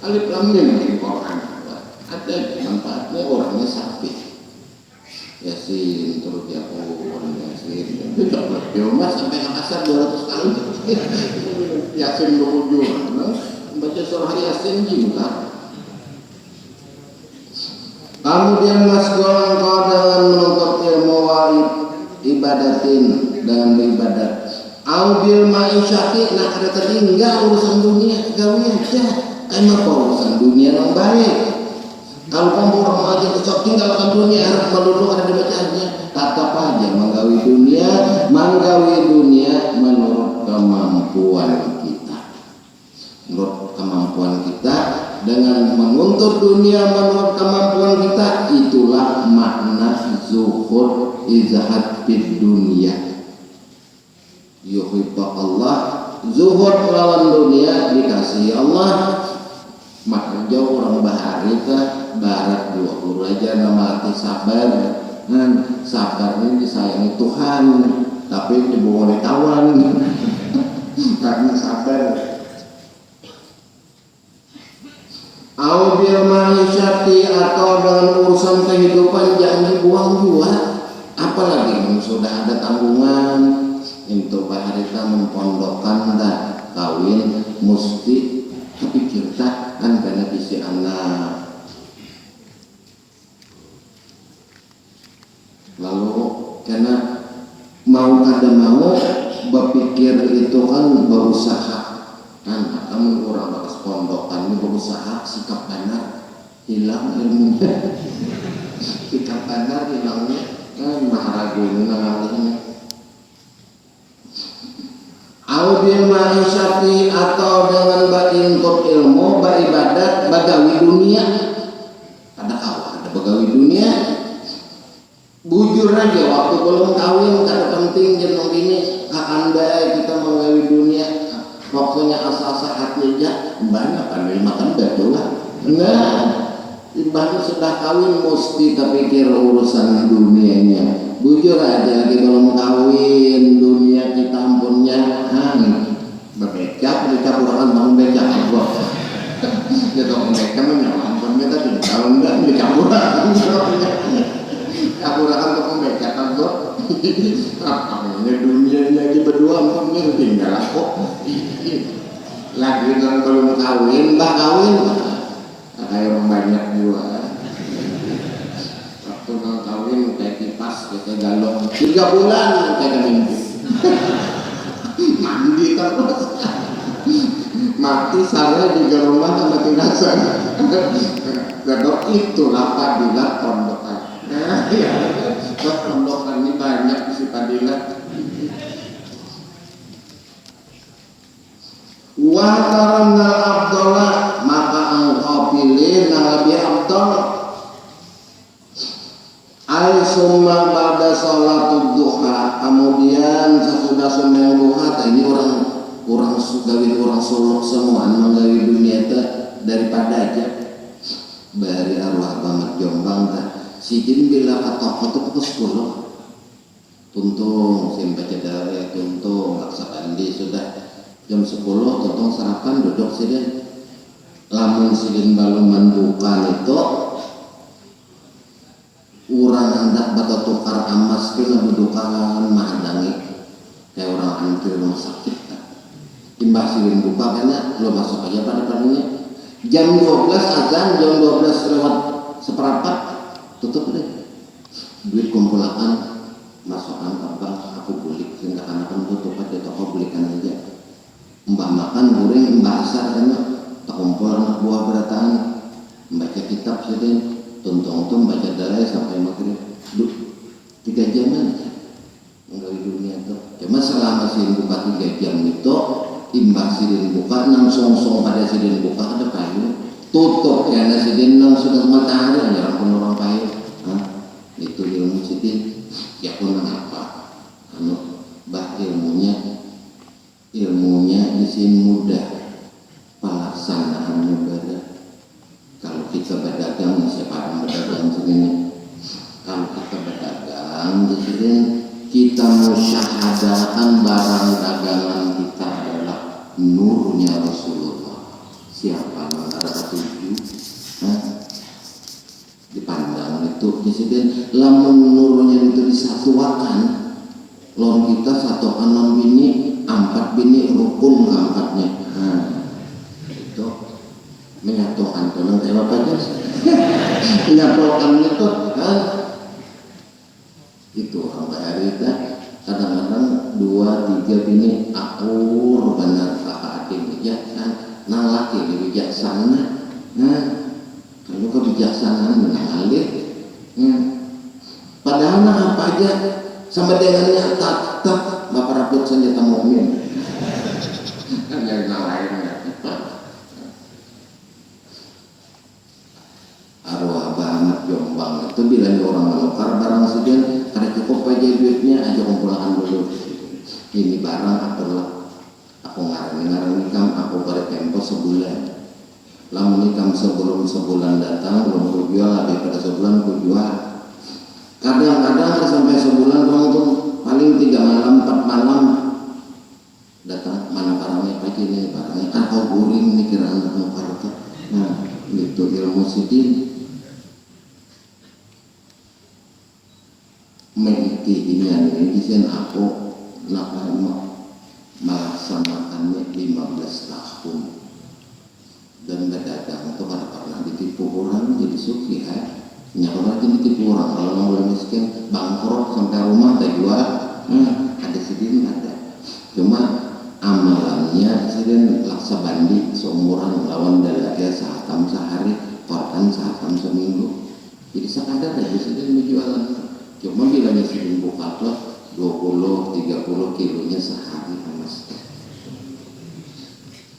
Alif lam mim game Quran. Ada manfaatnya orangnya sapi. Yasin terus orang Yasin itu coba di rumah sampai ke pasar 200 kali. Yasin 27 baca surah Yasin juga. Kemudian masgul engkau dengan menuntut ilmu wa ibadatin dengan beribadat. Au bil ma'isyati nak ada tertinggal urusan dunia gawe aja. Emang urusan dunia yang baik. Kalau kamu orang aja kecok tinggalkan dunia harap melulu ada dibacaannya. Tatap aja menggawi dunia menurut kemampuan kita. Menurut kemampuan kita dengan menuntut dunia menurut kemampuan kita, itulah makna zuhud izhad fid dunia. Yuhibbu Allah, zuhud lawan dunia dikasihi Allah. Maka jauh orang bahari ke barat 20 aja nama hati sabar. Sabar ini disayangi Tuhan, tapi dibawa oleh kawan. Karena sabar. Au bil ma'isyati atau dengan urusan kehidupan jangan dibuang juga. Apalagi yang sudah ada tanggungan untuk baharita mempondokkan dan kawin mesti pikir tak kan karena bisi anak. karena mau kada mau berpikir itu kan berusaha kan, kamu orang bakas pondokan ini berusaha sikap benar hilang ilmunya sikap benar hilangnya kan maharagu nangalihnya aubil ma'isyati atau dengan ba'intut ilmu ba'ibadat bagawi dunia ada kawan ada bagawi dunia bujur aja waktu belum kawin kada penting jenong ini anda kita menggawi dunia waktunya asal-asal hati aja banyak kan makan betul lah nah ibadah sudah kawin mesti terpikir urusan dunianya bujur aja lagi belum kawin dunia kita ampunnya berbecak urangan bangun becak Allah dia tahu mereka menyalankan kita tidak tahu enggak becak urangan urangan untuk becak Allah apanya dunianya lagi berdua ampunnya tinggal kok lagi kan belum kawin bah kawin kayak orang banyak juga waktu mau kawin kayak kipas kayak galon 3 bulan kayak minggu mandi terus mati saya di rumah sama tidak sana gadok itu lapak dilat pondokan pondokan ini banyak isi padilat wa karana abdullah maka engkau pilih yang lebih abdul ay summa ba'da sholatud duha kemudian sesudah sembahyang duha ini orang sugawin orang suluk semua menggawi dunia itu daripada aja bari arwah banget jombang sidin bila katok-katok ke sekolah tuntung simpa cedera tuntung laksa kandi sudah jam 10 totong sarapan duduk sidin lamun sidin baluman bukan itu orang hendak bata tukar amas ke ngedudukan mahadangi kayak orang antri rumah sakit timbah sidin buka karena lo masuk aja pada paginya jam 12 azan jam 12 lewat seperempat tutup deh duit kumpulakan masukan ke bank aku bulik sehingga anak-anak tutup aja toko bulikan aja mbak makan goreng mbak asar karena tak kumpul anak buah berataan membaca kitab sedang tuntung baca dalai sampai maghrib 3 jam aja menggawi dunia itu cuma selama sidin buka 3 jam itu imbang sidin buka nang song-song pada sidin buka ada payu tutup ya ada sidin nang sudah matahari aja orang payu itu ilmu sidin ya pun apa bah ilmunya isin mudah pelaksanaannya beda kalau kita berdagang siapa yang berdagang segini kalau kita berdagang di sini kita musyahadakan barang dagangan kita adalah nurnya Rasulullah siapa yang ada tujuh dipandang itu di sini lamun nurnya itu disatuakan lawan kita satu 6 bini 4 bini rukun keempatnya itu menyatukan tolong tema aja menyatukan itu itu sampai hari itu kadang-kadang 2-3 bini akur benar kakak adik bijaksana nang laki di bijaksana kalau kebijaksanaan mengalir padahal apa aja sama dengannya tetap bapak raput senjata mukmin kan yang lain arwah banget jombang itu bilang orang melukar barang sekian ada cukup aja duitnya aja kumpulkan dulu ini barang aku ngarang nikam aku beri tempo sebulan lamun nikam sebelum sebulan datang belum kujual lebih pada sebulan kujual kadang-kadang sampai sebulan tuh paling 3 malam 4 malam datang mana barangnya pagi nih barangnya kau guring nih kira anak nukar itu itu ilmu sidin mengikuti ini izin aku melaksanakannya 15 tahun dan berdagang itu kada pernah ditipu orang jadi sukses nyawa lagi ditipu orang kalau orang boleh miskin bangkrut sampai rumah tak jual. Ada sidin ada. Cuma amalannya sidin laksa bandi seumuran lawan dalaga sahatam sehari, korban sahatam seminggu. Jadi sekadar aja sidin menjualan. Cuma bilanya sidin buka tuh 20-30 kilonya sehari emas.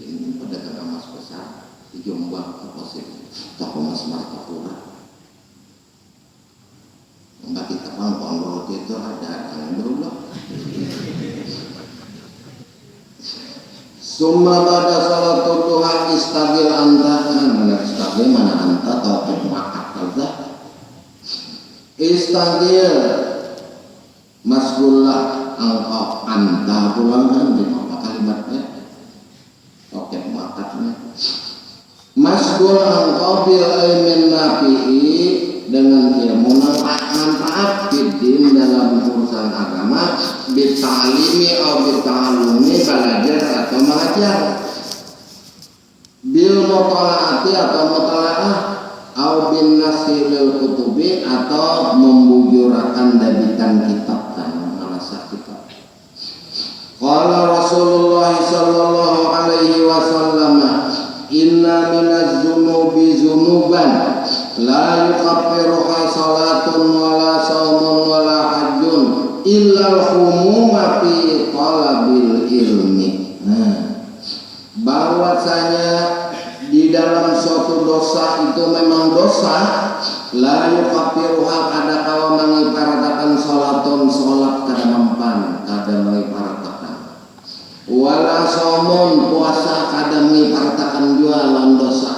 Ini pedagang emas besar di Jombang apa sih? Toko emas Martapura. Enggak kita pangkon roti itu ada yang dulu. Summa pada salat duha istagil anta mana istagil mana anta atau makat kalda. Istagil masgullah engkau anta pulangan di apa kalimatnya? Oke makatnya. Masgul engkau bil ilmin nafi'i dengan ilmu manfaat fiddin dalam urusan agama bitalimi atau bitalumi belajar atau mengajar bil mutalaati atau mutalaah atau bin nasilil kutubi atau membujurakan dabitan kitab dan mengasah kitab. Qala Rasulullah sallallahu alaihi wasallam inna minaz zunubi zunuban la yukaffiruha salatun wala saumun wala hajjun illa al-humuma fi talabil ilmi. Bahwasanya di dalam suatu dosa itu memang dosa, la yukaffiruha kada kawa mengiparatakan salatun salat kada mempan kada mengiparatakan wala saumun puasa kada mengiparatakan jualan dosa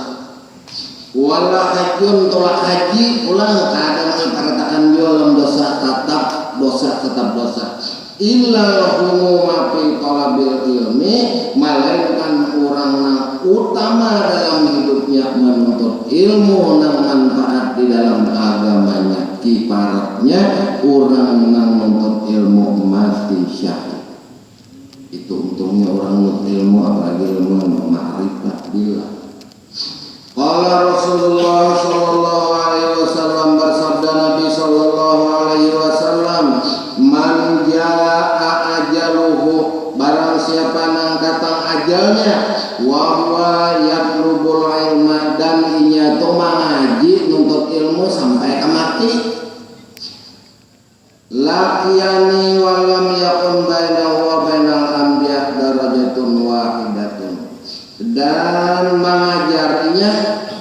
wala hajjun tolak haji ulang kada mengiparatakan jualan dosa tetap dosa illa humuma fi talabil ilmi melainkan orang yang utama dalam hidupnya menuntut ilmu nang manfaat di dalam agamanya kiparatnya orang yang menuntut ilmu mati syahid. Itu untungnya orang menuntut ilmu apalagi ilmu ma'rifat billah. Qala Rasulullah sallallahu alaihi wasallam bersabda Nabi sallallahu alaihi wasallam man jaa ajaluhu barang siapa nang katang ajalnya wa huwa yatlubul ilma dan inya tu mengaji nuntut ilmu sampai ke mati laqiyani wa lam yakun bainahu wa bainal anbiya darajatun wahidatun dan mengajarnya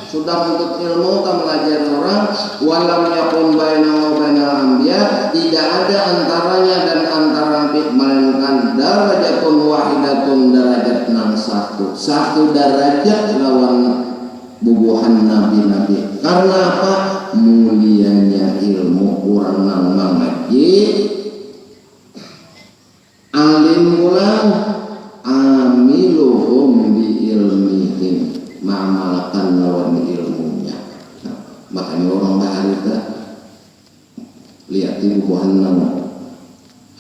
sudah menuntut ilmu tak mengajar orang walam yakun bainahu wa bainal anbiya tidak ada antaranya dan antara nabi melainkan darajatun wahidatun derajat nang satu derajat lawan bubuhan nabi-nabi. Karena apa? Mulianya ilmu orang nang mengaji alim ulang amiluhum bi ilmihim ma'amalkan lawan ilmunya. Makanya orang bahari dah lihat di bubuhan nang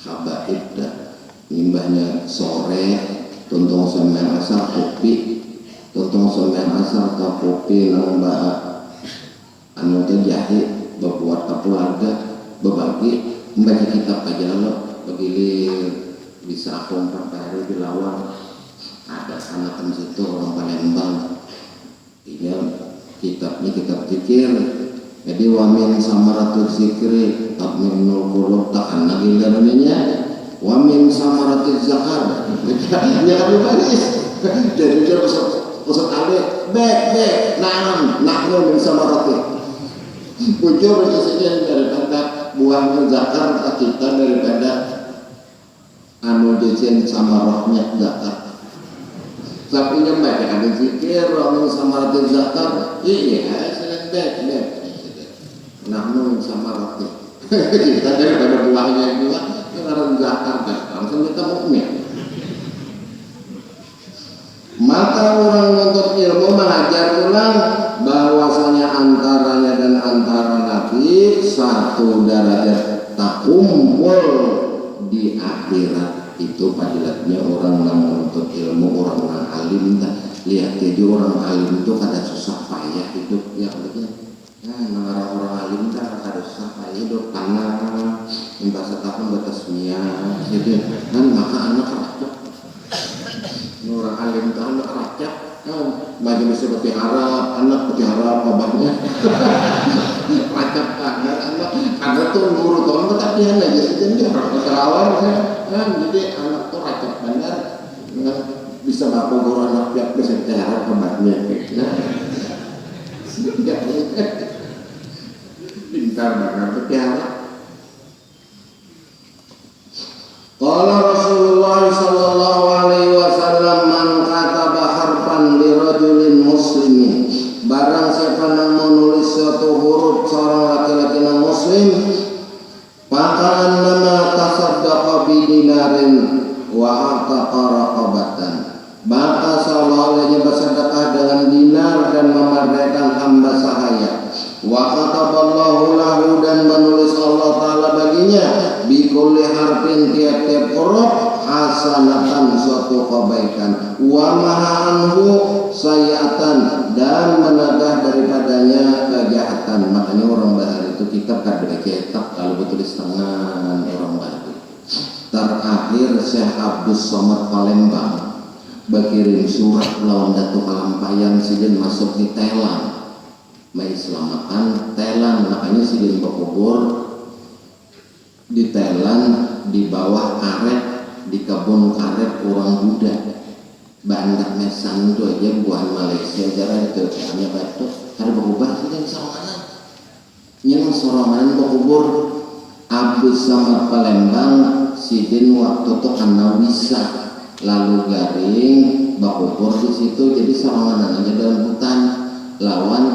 habaib dah nimbahnya sore tuntung semen asal kopi tuntung semen asal ke kopi nang bah anu teh jahe berbuat ke keluarga berbagi membaca kitab aja lo begilir bisa akong perpari di lawan ada anak situ orang Palembang iya kitabnya kitab zikir jadi wamin samaratul zikri takmin nul qulub takan lagi namanya wamin samaratul zakar ya kan baris jadi dia usah ale bek nahnu min samaratul bujur sekian daripada buahnya zakar kita daripada anu jajan sama rohnya zakar tapi nyembah ada zikir wamin samaratul zakar iya sering bek nahnu sama roti kita daripada buahnya juga orang zakar langsung kita mukmin. Maka orang menuntut ilmu mengajar ulang bahwasanya antaranya dan antara nabi satu derajat tak kumpul di akhirat itu padilatnya orang yang menuntut ilmu orang yang alim. Lihat jadi orang alim itu kada susah payah hidup ya begitu. Nah, orang alim tak ada susah payah hidup tenang bahasa tahun batas mia jadi kan maka anak raja orang alim itu anak raja kan majelis seperti harap anak seperti harap babahnya raja anak karena tuh guru tahun tetapi anak jadi orang terawal kan jadi anak tuh raja benar bisa bapak guru anak pihak bisa harap babahnya pintar banget seperti harap. Qala Rasulullah sallallahu alaihi wasallam man kataba harfan li rajulin muslimin barang siapa yang menulis suatu huruf seorang laki-laki yang muslim maka annama tasaddaqa bi dinarin wa ataqa raqabatan maka seolah-olahnya bersedekah dengan dinar dan memerdekakan hamba sahaya wa kataballahu lahu dan menulis Allah Ta'ala baginya bi kulli harfin tiap-tiap huruf hasanatan suatu kebaikan wa maha anhu sayiatan dan menegah daripadanya kejahatan. Makanya orang Bahari itu kitab kadang cetak kalau bertulis tangan orang Bahari. Terakhir Syekh Abdus Somad Palembang berkirim surat lawan Datuk Kalampayan sidin masuk di Thailand mai selamatan Thailand makanya sidin berkubur di Thailand di bawah karet di kebun karet orang Buddha bandak mesan itu aja buah Malaysia jarang itu hanya batu ada berubah sidin sorangan yang sorangan berkubur Abdus Somad Palembang sidin waktu itu karena wisa lalu garing bakubur di situ jadi sorangan aja dalam hutan lawan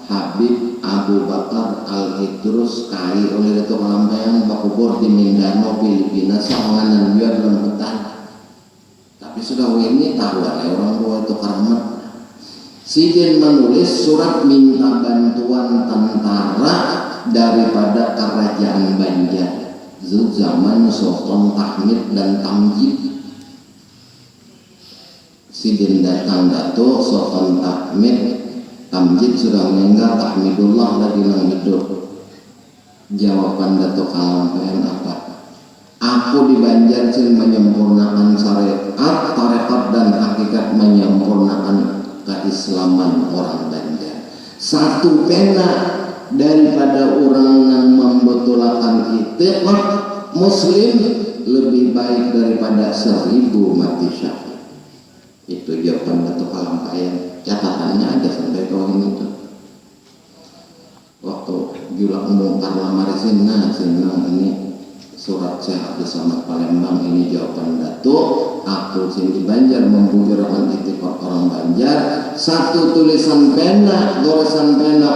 Habib Abu Bakar Al-Idrus kai oleh Datuk Kalampayan bakubur di Mindanao Filipina sorangan juga dalam hutan tapi sudah ini tahu orang tua itu keramat sidin menulis surat minta bantuan tentara daripada kerajaan Banjar zaman Sultan Tahmid dan Tamjid sidin datang Datuk Sultan Tahmid Tamjid sudah meninggal Tahmidullah lagi nang hidup jawaban Datuk Kalampayan apa aku di Banjar sih menyempurnakan syariat tarekat dan hakikat menyempurnakan keislaman orang Banjar satu pena daripada orang yang membetulkan itu muslim lebih baik daripada 1000 mati syahid. Itu jawaban Datuk Kalampayan catatannya ada sampai kawan itu waktu Julak membongkar lamar senang ini surat Syekh Abdus Somad Palembang ini jawaban Datuk aku sini Banjar membujurkan itikad orang Banjar satu tulisan pena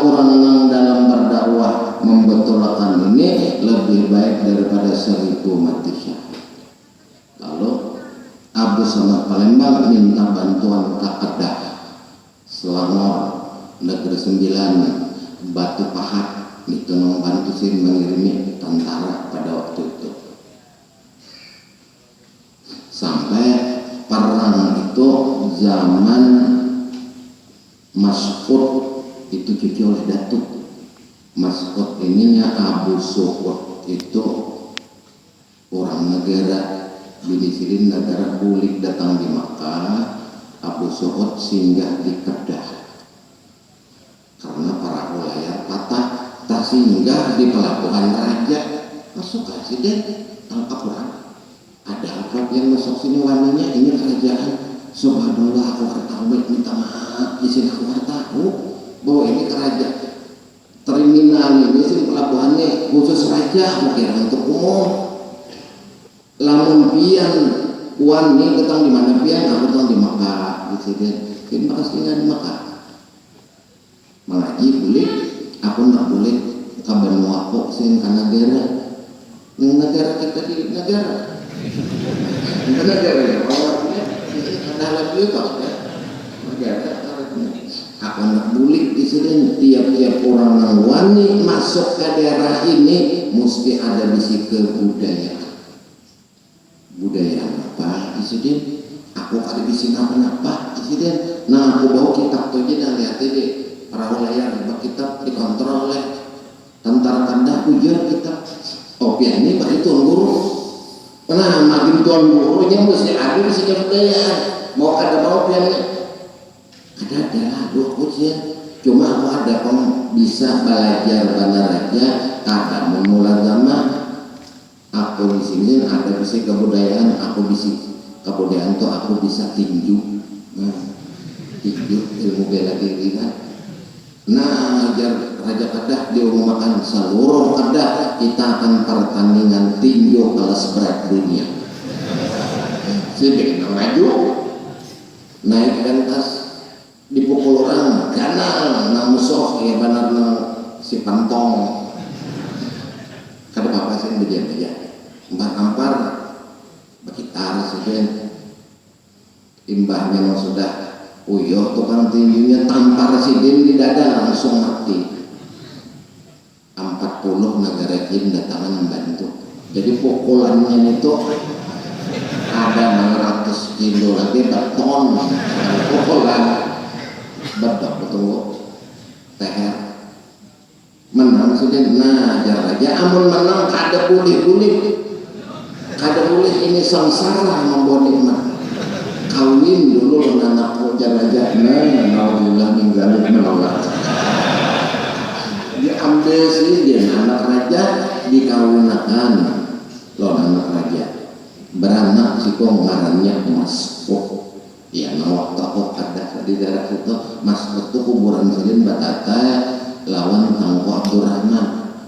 orang yang dalam berdakwah membetulkan ini lebih baik daripada 1000 mati syahid. Lalu Abdus Somad Palembang minta bantuan ke Kedah Selangor Negeri 9 Batu Pahat itu membantu sih mengirimi tentara pada waktu itu sampai perang itu zaman Mas'ud itu cucu oleh Datuk Mas'ud ininya Abu Suhud itu orang negara bini negara bulik datang di Makkah Abu Suhud singgah di Kedah karena para layar patah tak singgah di pelabuhan raja masuk presiden tangkap orang ada apa yang masuk sini warnanya ini kerajaan subhanallah aku tahu minta maaf di sini aku tahu bahwa ini kerajaan terminal ini sini pelabuhannya khusus raja mungkin untuk umum lamun pian uang ini ketang di mana pian aku ketang di Makkah di sini ini makasihnya di Makkah mengaji boleh aku nggak boleh kabar muako sing karena negara kita di negara ya ada lagi itu negara aku nggak boleh di sini tiap-tiap orang yang wani masuk ke daerah ini mesti ada bisi kebudayaan apa isudin aku ada bisi apa isudin nah aku bawa kitab tuh aja dan lihat deh para layar kitab dikontrol oleh tentara kandah ujar kita opian ini bagi tuan guru. Nah makin tuan gurunya mesti ada mesti kebudayaan mau ada mau piannya ada lagu ujian cuma aku ada pun bisa belajar benar aja ada memulai zaman aku di sini ada bisa kebudayaan aku bisa kebudayaan tuh aku bisa tinju tinju ilmu bela diri nah ajar raja kadah diumumkan seluruh kadah kita akan pertandingan tinju kelas berat dunia sini maju naik pentas dipukul orang ganal na musuh ya benar na si pantong kada apa sih beja ampar bergitar saja imbah memang sudah uyuh tukang tinjunya tampar sidin di dada langsung mati 40 negara jin datangan membantu jadi pukulannya itu ada 600 kilo lagi beton pukulan bedok betul teher menang sudah nah aja amun menang kada boleh ini sengsara membawa nikmat kawin dulu anakku jaga-jaga alhamdulillah ninggalin menolak diambil sih dia anak raja dikawinkan lo anak raja beranak si ngarannya Mas'ud ya waktu aku ada di daerah itu Mas'ud itu kuburan silin batata lawan Tangku Abdurrahman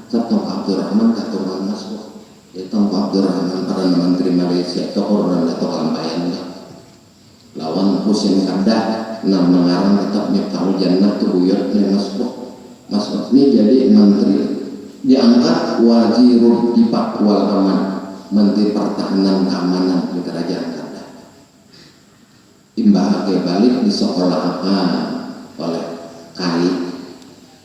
Tangku Abdurrahman keturunan Mas'ud itu Tangku Abdurrahman Perdana Menteri Malaysia itu orang atau Lampayan lawan Husin Kadah nah mengarang tetap Miftahul Jannah tuh buyut Mas'ud ini jadi menteri diangkat wazirul difaq wal aman menteri pertahanan keamanan di kerajaan Kadah imbah ke balik disekolahkan oleh Kai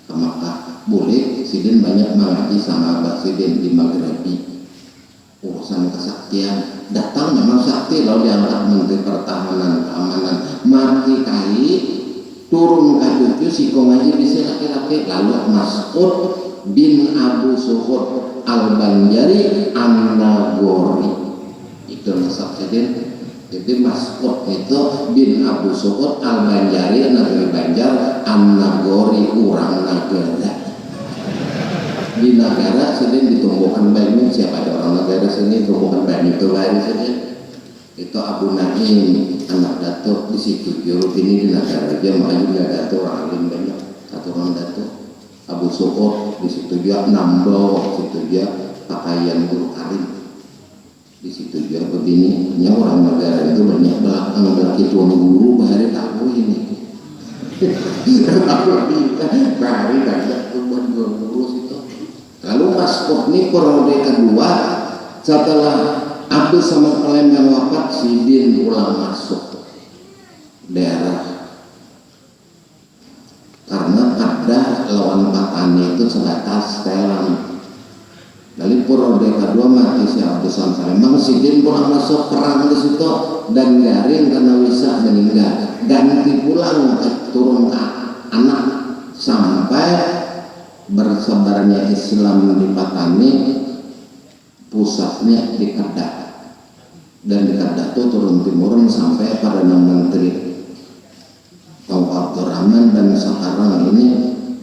ke Makkah boleh sidin banyak mengaji sama Abah Sidin di Maghribi urusan kesaktian datang memang sakti lalu diangkat menteri pertahanan keamanan mati Kai turun ke cucu siko ngaji bisa laki-laki lalu Mas'ud bin Abu Suhud al-Banjari an-Nagori itu nasab sidin jadi Mas'ud itu bin Abu Suhud al-Banjari negeri Banjar an-Nagori urang negara di negara sini ditumbuhkan banyu siapa ada orang negara sini tumbuhkan banyu itu lari sini itu Abu Naim anak datuk di situ juru ini di negara aja makanya datuk orang alim banyak satu orang datuk Abu Suhud di situ dia nambah situ dia pakaian guru karim di situ dia begini orang negara itu banyak belakang belakang tuan guru bahari tahu ini aku bahari banyak tuan guru situ. Lalu Mas'ud ini periode kedua setelah Abdul Samad Palembang wafat sidin ulang masuk daerah karena ada lawan Patani itu sebatas setelan dari periode kedua mati si Abdul Samad Palembang sidin pulang masuk perang di situ dan garing karena bisa meninggal ganti pulang turun ke anak sampai bersebarnya Islam di Patani pusatnya di Kedah dan di Kedah itu turun timuran sampai Perdana Menteri Tangku Abdurrahman dan sekarang ini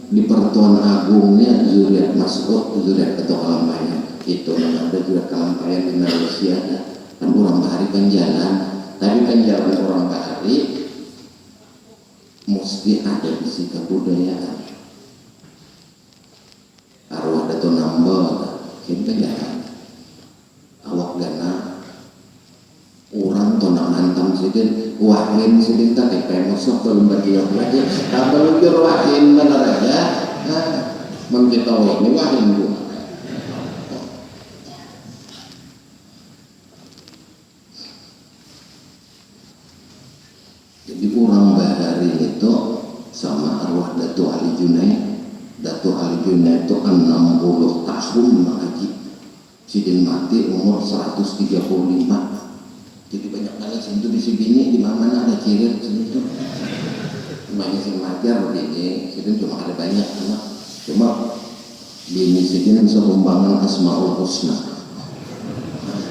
di Pertuan Agungnya Zuriat Mas'ud Zuriat Ketua Kalampayan itu ada juga Kalampayan di Malaysia kan orang bahari kan jalan tapi kan jalan orang bahari mesti ada bisi kebudayaan arwah Dato nambah kita jalan awak gana orang tonang hantam sidin wahin sidin tadi kayak masuk ke lembaga yang lagi tak perlu jur wahin benar aja mengetahui ini wahin gua jadi orang bahari itu sama arwah Dato Ali Junaid Datuk Ali Junaid itu 60 tahun mengaji sidin mati umur 135 jadi banyak kali itu di sini di mana ada ciri sini itu banyak yang ngajar begini sidin cuma ada banyak cuma bini segini sehumbangan Asmaul Husna.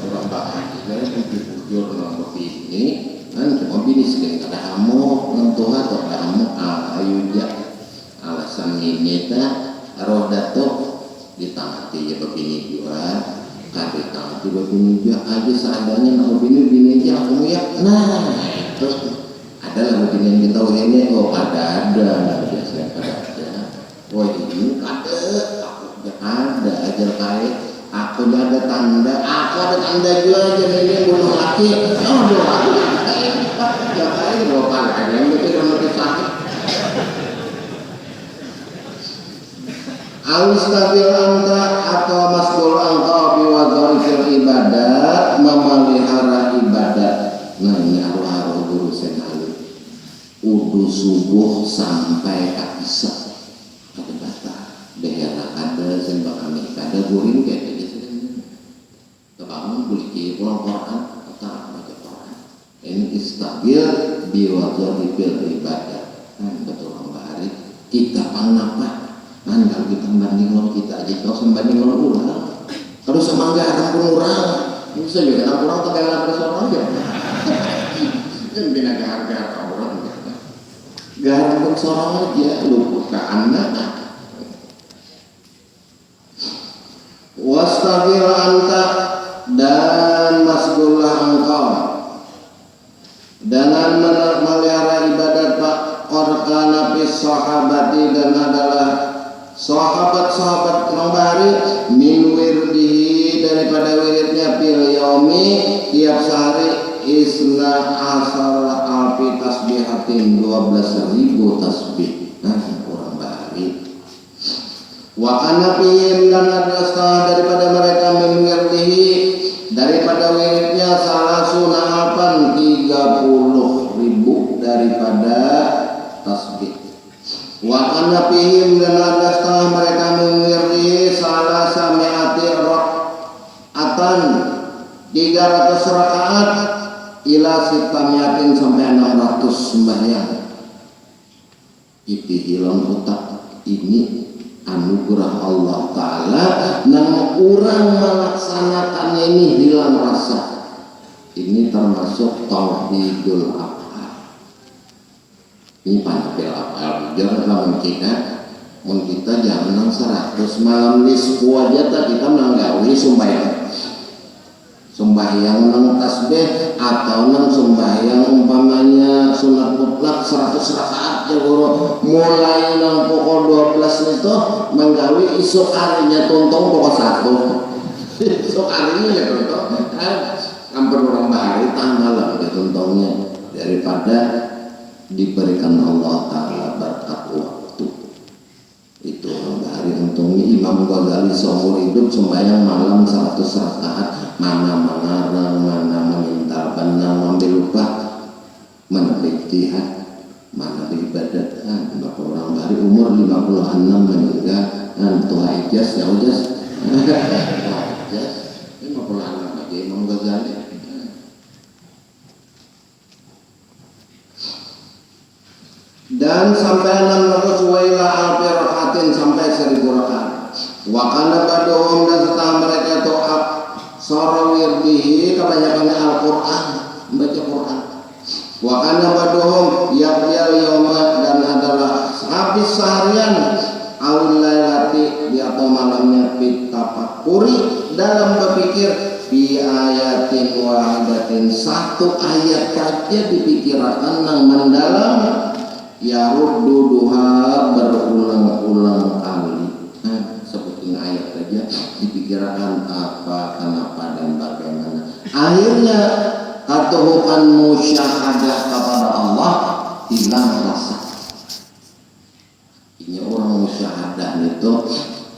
Orang bahagia jujur nama bini kan cuma bini segini kada hamu nentuh atau kada hamu ayu ja alasan ini ta roh datuk ditangati ya bini juga kada ditangati bini juga aja seadanya nak bini aja aku ya nah itu ada lah bini yang kita ini oh ada biasanya kada ada oh ini ada aja kait aku ada tanda juga aja ini bunuh laki oh doa ya kait doa ada yang betul yang sakit Al-Istabil anta atau masbul engkau biwadharikil ibadat memelihara ibadat. Nah ini haru-haru guru senali udu subuh sampai isya ada bata daerah ada sembah kami ada guring kayak gitu kamu boleh pulang Quran atau baca Quran ini istabil biwadharikil ibadat betul orang bahari kita panapa kalau kita banding kalau kita aja kau sembanding kalau orang kalau semangga akan pun orang bisa juga anak orang terkait seorang aja yang bina harga orang gahar pun seorang aja luput ke anak wastafil anta dan masgullah engkau dengan melihara ibadat pak orkana fis sahabati dan adalah sahabat-sahabat membari min wirdihi daripada wiridnya fil yaumi tiap sehari isna asara alfi tasbihatin 12.000 tasbih orang bahari wa kana fihim dan ada setengah daripada mereka min wirdihi daripada wiridnya salasuna alfan 30.000 daripada tasbih wa kana fihim dan ada setengah mereka mengirdi salah sami'ati rak'atan 300 rakaat ila sitamiatin sampai 600 sembahyang ipihilon utak ini anugerah Allah Ta'ala nang orang melaksanakannya ini hilang rasa ini termasuk tauhidul ini panapil apal jangan lawan kita jangan 100 malam nisfu aja tak kita menanggawi sembahyang nang tasbih atau nang sembahyang umpamanya sunat mutlak 100 rakaat ya guru mulai nang pokok 12 itu menggawi isuk harinya tuntung pokok 1 isuk harinya tuntung hampir orang bahari tanggal lah tuntungnya daripada diberikan Allah Ta'ala berkat waktu itu orang bahari untungnya Imam Ghazali seumur hidup sembahyang malam 100 rakaat mana mengarang, mana meminta benang ambil lupa mana beriktihad mana beribadat bapak orang bahari umur 56 meninggal Tuhan ijaz ya ijaz 56 aja Imam Ghazali dan sampai 600 waila alfi rakaatin sampai 1000 rakaat wa kana badohum dan setelah mereka itu sarawirdihi kebanyakannya Al-Quran membaca Quran wa kana badohum yaqyal yawma dan adalah habis seharian awil lailati di atau malamnya fitafakuri dalam berpikir fi ayatin wahidatin satu ayat saja dipikirkan nang mendalam yaruddu duha berulang-ulang kali sebutin ayat saja dipikirkan apa, kenapa dan bagaimana akhirnya atuhukan musyahadah kepada Allah hilang rasa ini orang musyahadah itu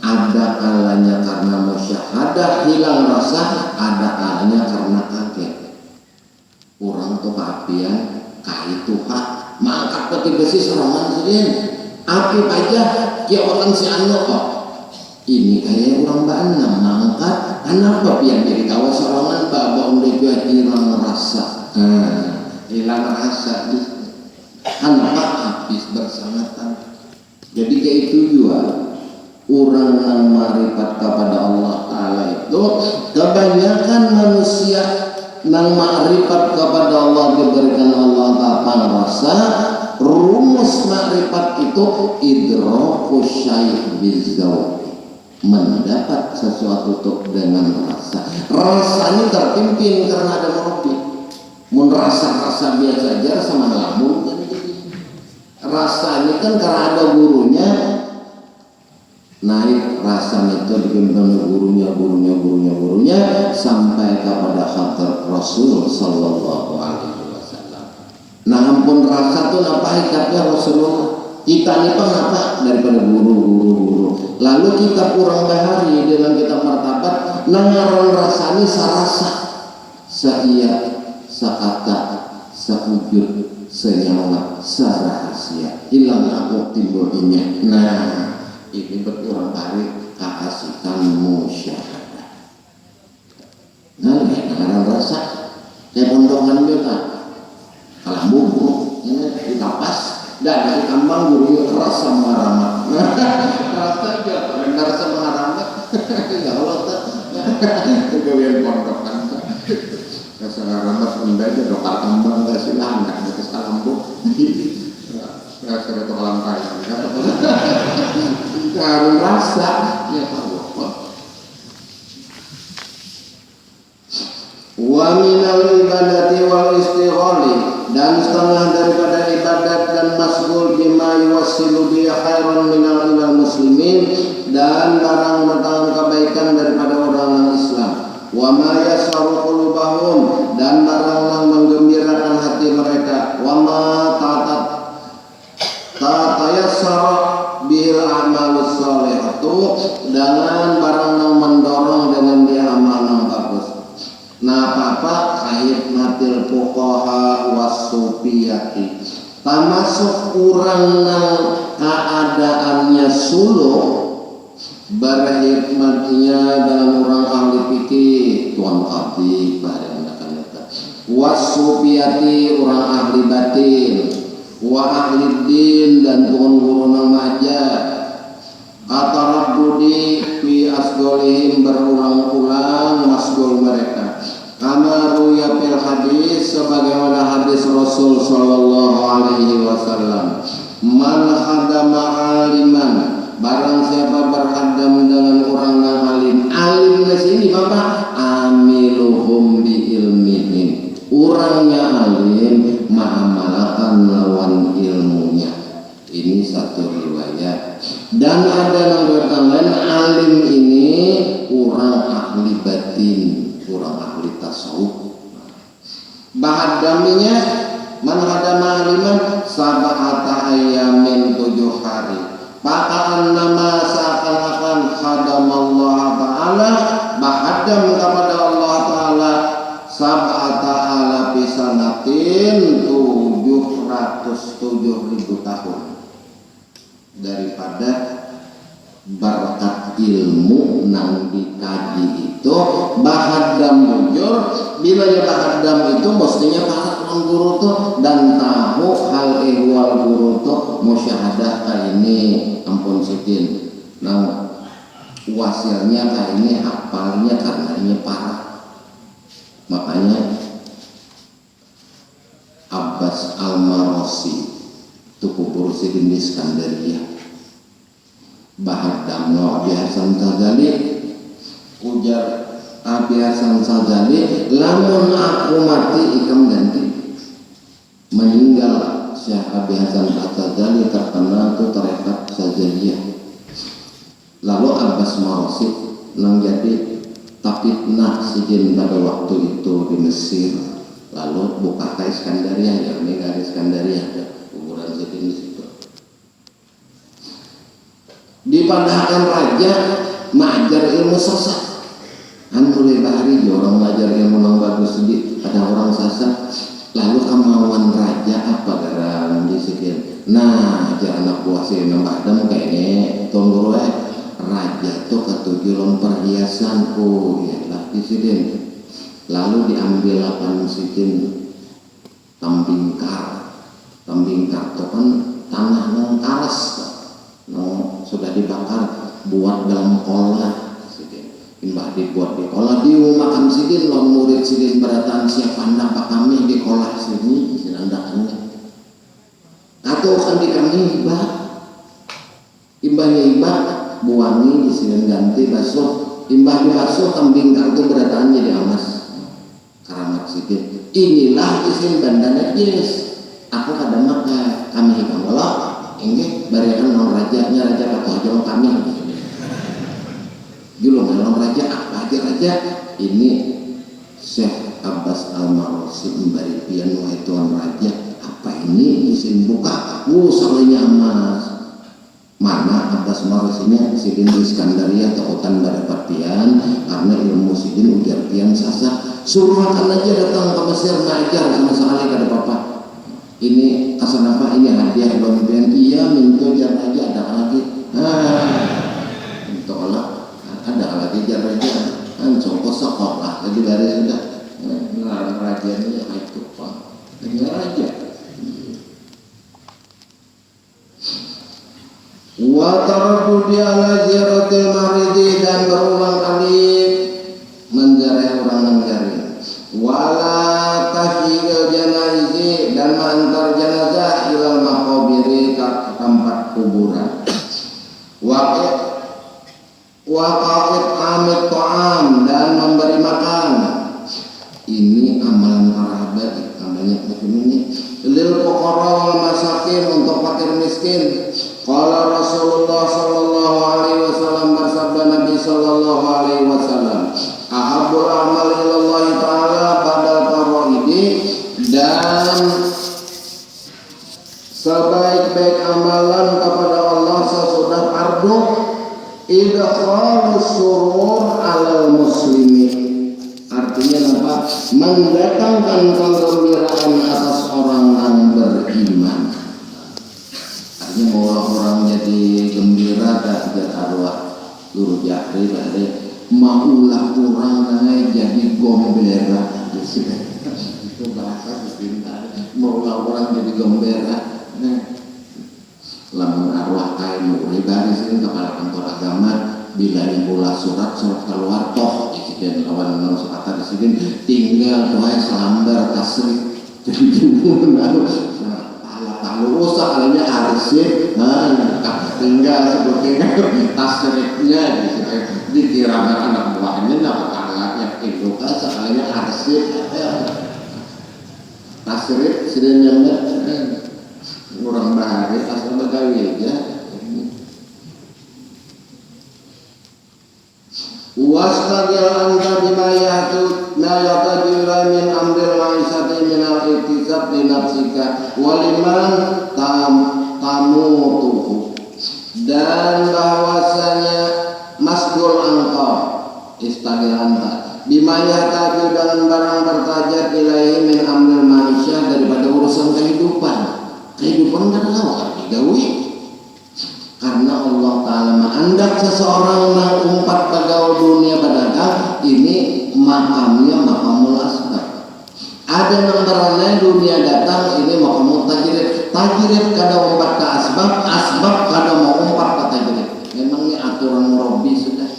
ada kalanya karena musyahadah hilang rasa ada kalanya karena kaget orang tuh keapian kaitu hak mangkat peti besi serangan sendiri api aja dia orang si anu kok ini kayak orang banam mangkat kenapa yang jadi kawas serangan bapak udah juga hilang rasa hilang rasa kenapa habis bersangatan jadi kayak itu juga orang yang ma'rifat kepada Allah Ta'ala itu kebanyakan manusia yang ma'rifat kepada Allah diberikan Allah Ta'ala rasa. Rumus ma'rifat itu idraku syai' bizauq, mendapat sesuatu itu dengan rasa. Rasanya terpimpin karena ada murabbi. Mun rasa biasa aja sama lamun kan jadi. Rasanya kan karena ada gurunya naik rasanya itu dipimpin gurunya sampai kepada hadrat Rasul sallallahu alaihi wasallam. Nah ampun rasa tuh apa hikapnya Rasulullah. Kita ini apa daripada guru. Lalu kita kurang bahari dengan kita martabat nangaron rasani sarasa, saiya, sakata, saujud, senyawa, sarahasia. Hilang aku timbul ini. Nah ini berkurang bahari keasikan musyahadah. Nah nangaron rasa kayak pondokan kita kalah bubuk ini ditapas. Dan dari kambang gurunya rasa mengharamat. Rasa aja, rasa mengharamat. Ya Allah tak. Kegawian pondok kan. Rasa mengharamat benda aja dokar kambang gak sih lah, nggak ada kesalambuk. Rasa ada tokalan kaya. Harus rasa, ya tahu apa. Wa minal ibadati wal istighali, dan setengah daripada ibadat dan masgul bima yuwassilu bi khairan minal muslimin, dan barang mendatangkan kebaikan daripada orang Islam. Wa ma yasaru qulubahum, dan barang yang menggembirakan hati mereka. Wa ma tayassara bil amalus sholihatu, dengan barang yang mendorong dengan dia amal yang bagus. Nah apa khidmatil fuqaha wasufiyati, termasuk orang yang keadaannya suluk berkhidmatnya dalam orang ahli fikih tuan abdi bareng wasufiyati orang ahli batin wa ahli din dan tuan guru namaja kata rabbudi fi asgolihim berulang-ulang masgol mereka. Kamaru ya fil hadis, sebagaimana hadis Rasul sallallahu alaihi wasallam, man khadama aliman, barang siapa berkhadam dengan orang yang alim. Alim di sini Bapak amiluhum bi ilmihim, orangnya alim mengamalkan lawan ilmunya. Ini satu riwayat. Dan ada yang berkata alim ini orang ahli batin, orang ahli tasawuf. Bahadaminya man hadama aliman sab'ata ayamin 7 hari. Pakaan nama seakan-akan khadamallah ta'ala, bahadam kepada Allah ta'ala sab'ata alafi sanatin 707.000 tahun. Daripada berkat ilmu nang dikaji itu bahadam mujur. Bila ya bahadam itu mestinya para guru tuh dan tahu hal ehwal guru tuh musyahadah kayak ini ampun sidin. Nah wasilnya kayak ini hafalnya karena ini parah. Makanya Abbas Al-Marasi itu kubur sidin di Iskandaria. Bahadam no Abi Hasan Sadzali, ujar Abi Hasan Sadzali, lamun aku mati ikam ganti. Meninggal Syekh Abi Hasan Sadzali terkenal itu tarekat Sadzaliyah. Lalu Abbas Marasi nang jadi tapitnah sidin pada waktu itu di Mesir. Lalu buka ke Iskandaria, ya meninggal di Iskandaria, kuburan sidin di situ. Dipandangkan raja mengajar ilmu sesat. Mulai bahari orang belajar ilmu yang bagus sedih, ada orang sesat. Lalu kemauan raja apa garam disikin. Nah, ajar anak buah si nambah dem kayaknya tunggu raja tuh ketujuan perhiasan lah disikin. Lalu diambil 8 sikin tambingkar itu kan tanah yang karas. No, sudah dibakar buat dalam kolah sidin imbah dibuat di kolah di makan sidin lawan murid sidin berataan siapa nampak kami di kolah sini sinandakannya atau kan di kami imbahnya imbah buangi di sini ganti basuh imbah di basuh kambing kartu berataan jadi amas karamat sidin inilah isim bandana jenis aku kadang maka kami hikam Allah ini barikan non rajanya raja atau aja kami dulu non raja apa aja raja ini Syekh Abbas Al-Marosi bari pian wahai tuan raja apa ini isim buka salahnya emas mana Abbas Marosinya Sidin Iskandaria Tokotan Badapat pian karena ilmu Sidin ujar pian sasa suruh makan aja datang ke Mesir ngajar sama sekali kada apa-apa ini asal apa ini hadiah belum pian iya minta jar aja ada lagi minta Allah ada lagi jar aja kan contoh sekolah jadi dari sudah ngarang rajanya itu pak ini raja wa taraddudi ala ziyaratil maridi dan berulang kali menziarahi orang menziarahi wala tahyil janaizi dan mengantar jenazah ilal maqabiri ke tempat kuburan waqa'id amit ta'am dan memberi makan ini amalan para habaib namanya ini lil fuqara wal masakin untuk fakir miskin. Qala Rasulullah sallallahu alaihi wasallam bersabda Nabi sallallahu alaihi wasallam ahabbul amal ilallah taala badal faraidi dan sebaik-baik amalan kepada Allah sesudah fardu idkhalus surur alal muslimin artinya apa mendatangkan kegembiraan atas orang yang beriman. Artinya mau orang jadi gembira dan tidak arwah guru jahri tadi maulah orang jadi gombera itu bahasa sepintar maulah orang jadi gombera lamun arwah kain pribadi sini kepala kantor agama bila dimulai surat keluar toh insiden lawan surat di sini tinggal tuh selambar tasrik jadi bingung kalau usah kalinya arsip tinggal sebetulnya tasriknya dikirakan anak buahnya dapat anaknya itu kan sekalinya arsip tasrik sedangnya kurang bahari asal begawi aja wasfagil anta bimayatu nayatajila min amril ma'isati minal iktisab di nafsika waliman tamutuhu dan bahwasanya masgul engkau istagil anta bimayatu dengan barang bertajat ilahi min amril ma'isya daripada urusan kehidupan kan lawak digawi karena Allah Ta'ala mengandak seseorang yang umpat pegawai dunia pedagang ini makamnya makamul asbab ada yang berana dunia datang ini makamul tajrid kada umpat ke asbab kada mau umpat ke tajrid memangnya aturan Rabbi sudah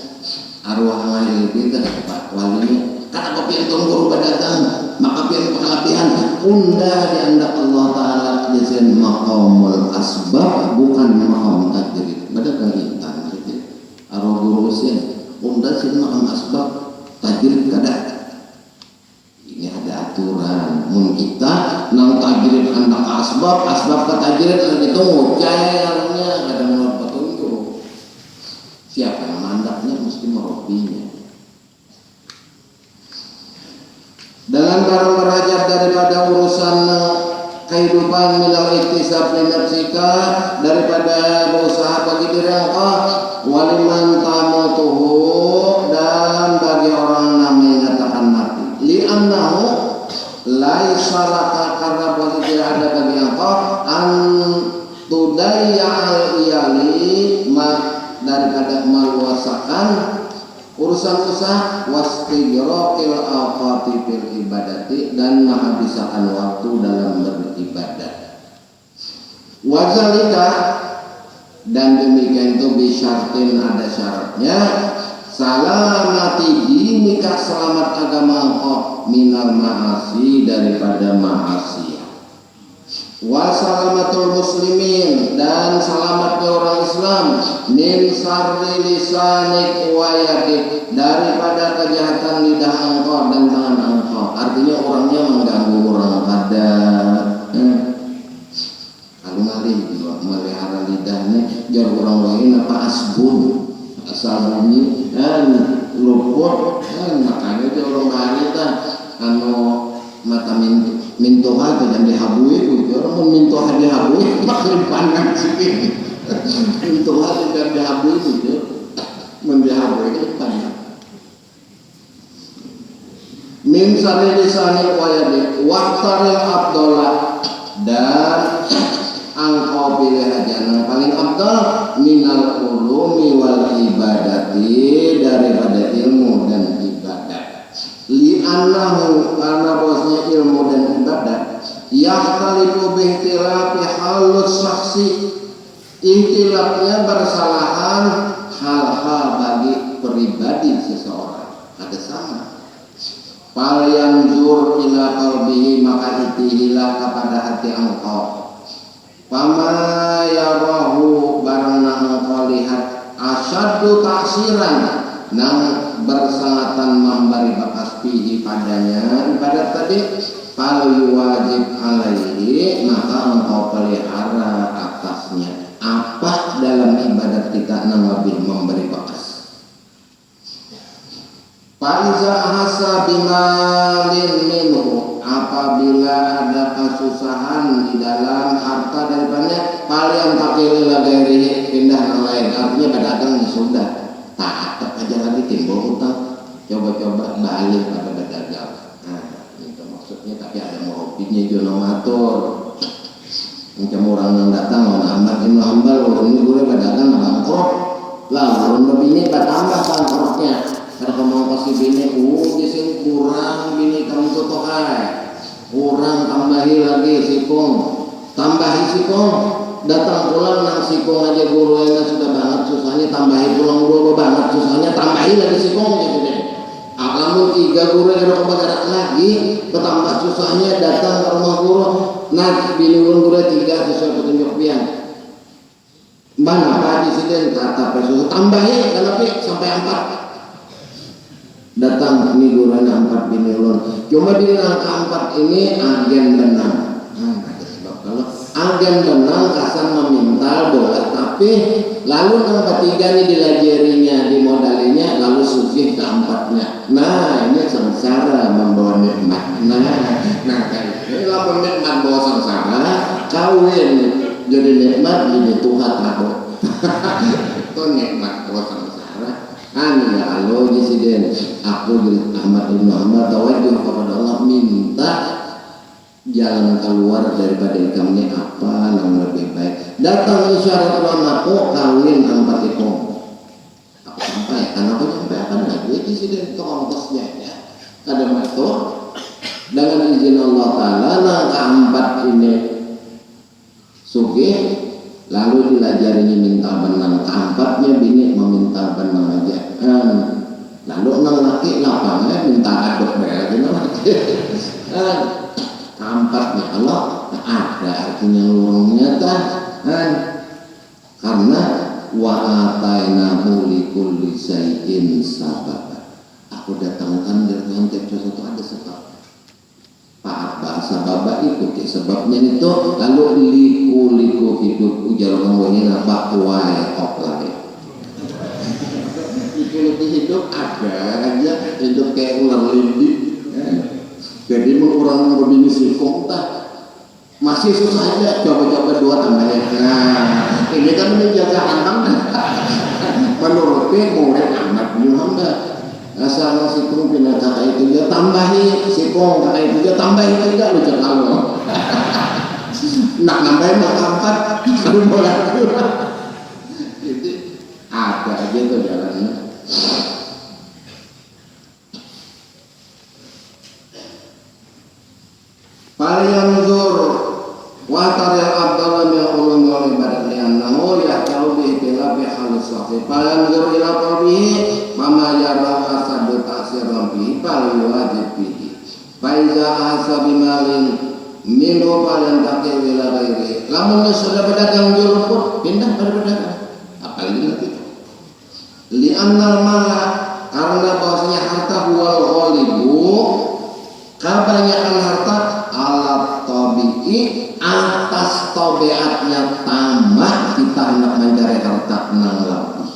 arwah lahir kita Pak walinya kata kopian guru pedagang maka pian pengalapian unda diandak Allah Ta'ala jasin makamul asbab bukan makam tajrid pada kehidupan tajrid arwah guru usia unda sin makam asbab tajrid kada ini ada aturan mun kita nang tajrid andak asbab ke tajrid itu ngujayanya kada menurut petunjuk siapa yang mandaknya mesti merobinya dengan barang berhajat daripada urusan kehidupan minal iktisab li nafsika daripada berusaha bagi diri engkau waliman tamutuhu dan bagi orang yang menyatakan mati li'annahu laisa laka karena boleh tidak ada bagi engkau an tudayya'al iyali daripada meluasakan urusan-urusan wastighraqil awqati fil ibadati dan menghabiskan waktu dalam beribadah wazalika dan demikian itu bisyartin ada ya salamati dinika selamat agama engkau minal ma'asi daripada ma'asiyah wa salamatul muslimin dan selamatnya orang Islam min sarri lisanik wa yadik daripada kejahatan lidah engkau dan tangan engkau. Artinya orangnya mengganggu orang kadang alung-alih juga melihara lidahnya jar orang lain apa asbun asal bunyi dan luput dan makanya dia orang hari kan anu mata mintoha dan dihabui itu orang mau mintoha dihabui makin pandang sih mintoha dan dihabui itu mendihabui itu pandang min sari lisanil wayadi waktaril abdullah dan angkau pilih aja yang paling abdul minal ulumi wal ibadati daripada ilmu dan ibadah li'annahu karena bosnya ilmu dan ibadah yakhtalifu bihtilafi halus saksi ihtilafnya bersalahan hal-hal bagi pribadi seseorang ada sama fal yanzur ila qalbihi maka itihilah kepada hati engkau pama yarahu barang engkau lihat asyaddu taksiran nang bersangatan memberi bakas pihi padanya ibadat tadi fal wajib alaihi maka engkau pelihara atasnya apa dalam ibadat kita nang lebih memberi bakas faiza hasa bimalin minhu apabila ada kesusahan di dalam harta daripadanya paling takil lagi pindah yang lain artinya pedagang sudah tak aja lagi timbul utang coba-coba balik pada pedagang nah itu maksudnya tapi ada hobinya jonomator macam orang yang datang mau nambah ini hambal orang ini gue pedagang bangkrut lah orang lebih ini bertambah bangkrutnya kalau mau kasih bini di sini kurang bini kamu tutup kurang tambahi lagi sikong tambahi sikong datang pulang nang sikong aja guru yang sudah banget susahnya tambahi pulang guru banget susahnya tambahi lagi sikong gitu deh kamu 3 guru yang ada kebagaran lagi bertambah susahnya datang ke rumah guru nah bini guru 3 sesuai petunjuk pian mana apa di sini kata pesuh tambahi kenapa sampai 4 datang ini gurunya 4 bini ulun cuma di angka 4 ini agen benang ada sebab kalau agen benang kasan memintal bola tapi lalu yang ketiga ini dilajarinya dimodalinya lalu sugih ke 4-nya nah ini sengsara membawa nikmat nah kan inilah nikmat bawa sengsara kawin jadi nikmat jadi Tuhan tahu itu nikmat bawa sengsara ya Allah Presiden aku jadi Ahmad bin Muhammad tawajuh kepada Allah minta jalan keluar daripada ikamnya apa yang lebih baik datang isyarat ulamaku kawin 4 ekor aku sampaikan aku sampaikan lagi Presiden ke ongkosnya ya ada motor dengan izin Allah Ta'ala langkah 4 ini sugih lalu dilajarinya minta benang keempatnya bini meminta benang aja lalu nang laki lapangnya minta aduk bel keempatnya Allah ada artinya lurungnya karena wa atainahu likulli syai'in sababa aku datangkan dari Tuhan tiap sesuatu ada sebab bahasa baba ikuti sebabnya itu lalu liku hidup ujar ngomongin apa wae oplai liku hidup ada aja hidup kayak ular lindi jadi orang berbini sikong masih susah aja coba-coba 2 tambahnya nah ini kan menjaga anak menurutnya murid anak Muhammad asal sikong pindah kakak itu dia tambahi sikong kakak itu dia tambahi juga lu jangan lo nak nambahin nak 4 kalau boleh jadi ada aja tuh jalannya Paliyanzur wa taril abdallah min ulum wal ibadat li'annahu ya'talu bi ihtilafi halis waqit Falan zur ila qalbihi mama yarau asadu ta'sir lampihi fal wajib bihi. Faiza ahasa bimalin minhu falan takil ila ghairi. Lamun sudah berdagang jual rumput, pindah pada pedagang. Apalagi nanti li annal mala, karena bahwasanya harta huwal ghalibu, kebanyakan harta alat tabi'i, atas tabiatnya tamak, kita hendak mencari harta nang lebih.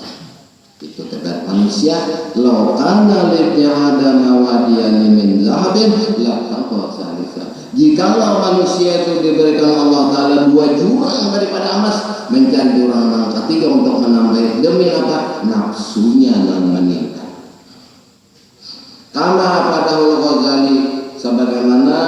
Itu terhadap manusia. Laukana libnya ada mawadiani min zahabin la taqwa salisa. Jikalau manusia itu diberikan Allah Ta'ala 2 jurang daripada emas, mencari jurang yang ketiga untuk menambah, demi apa? Nafsunya yang meningkat. Kama padahul Ghazali, sebagaimana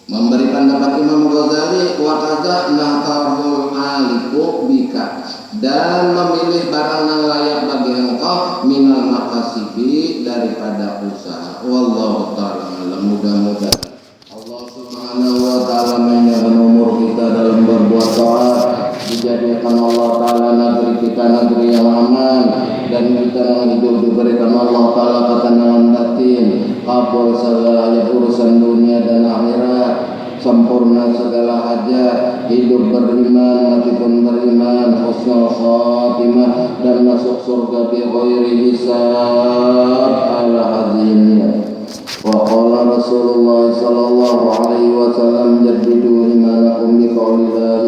memberi pendapat Imam Ghazali, wa kaza nahtahul aliku bika, dan memilih barang yang layak bagi engkau minal makasibi, daripada usaha. Wallahu ta'ala alam. Mudah-mudahan Allah subhanahu wa ta'ala menjaga umur kita dalam berbuat taat, dijadikan Allah ta'ala negeri kita negeri yang aman, dan kita yang hidup diberikan Allah ta'ala ketenangan batin, kabul segala urusan dunia dan akhirat, sempurna segala hajat, hidup beriman, mati pun beriman, husnul khatimah, dan masuk surga bi ghairi hisab ala hadhihi. Wa qala Rasulullah sallallahu alaihi wasallam jaddidu imanakum bi qawli la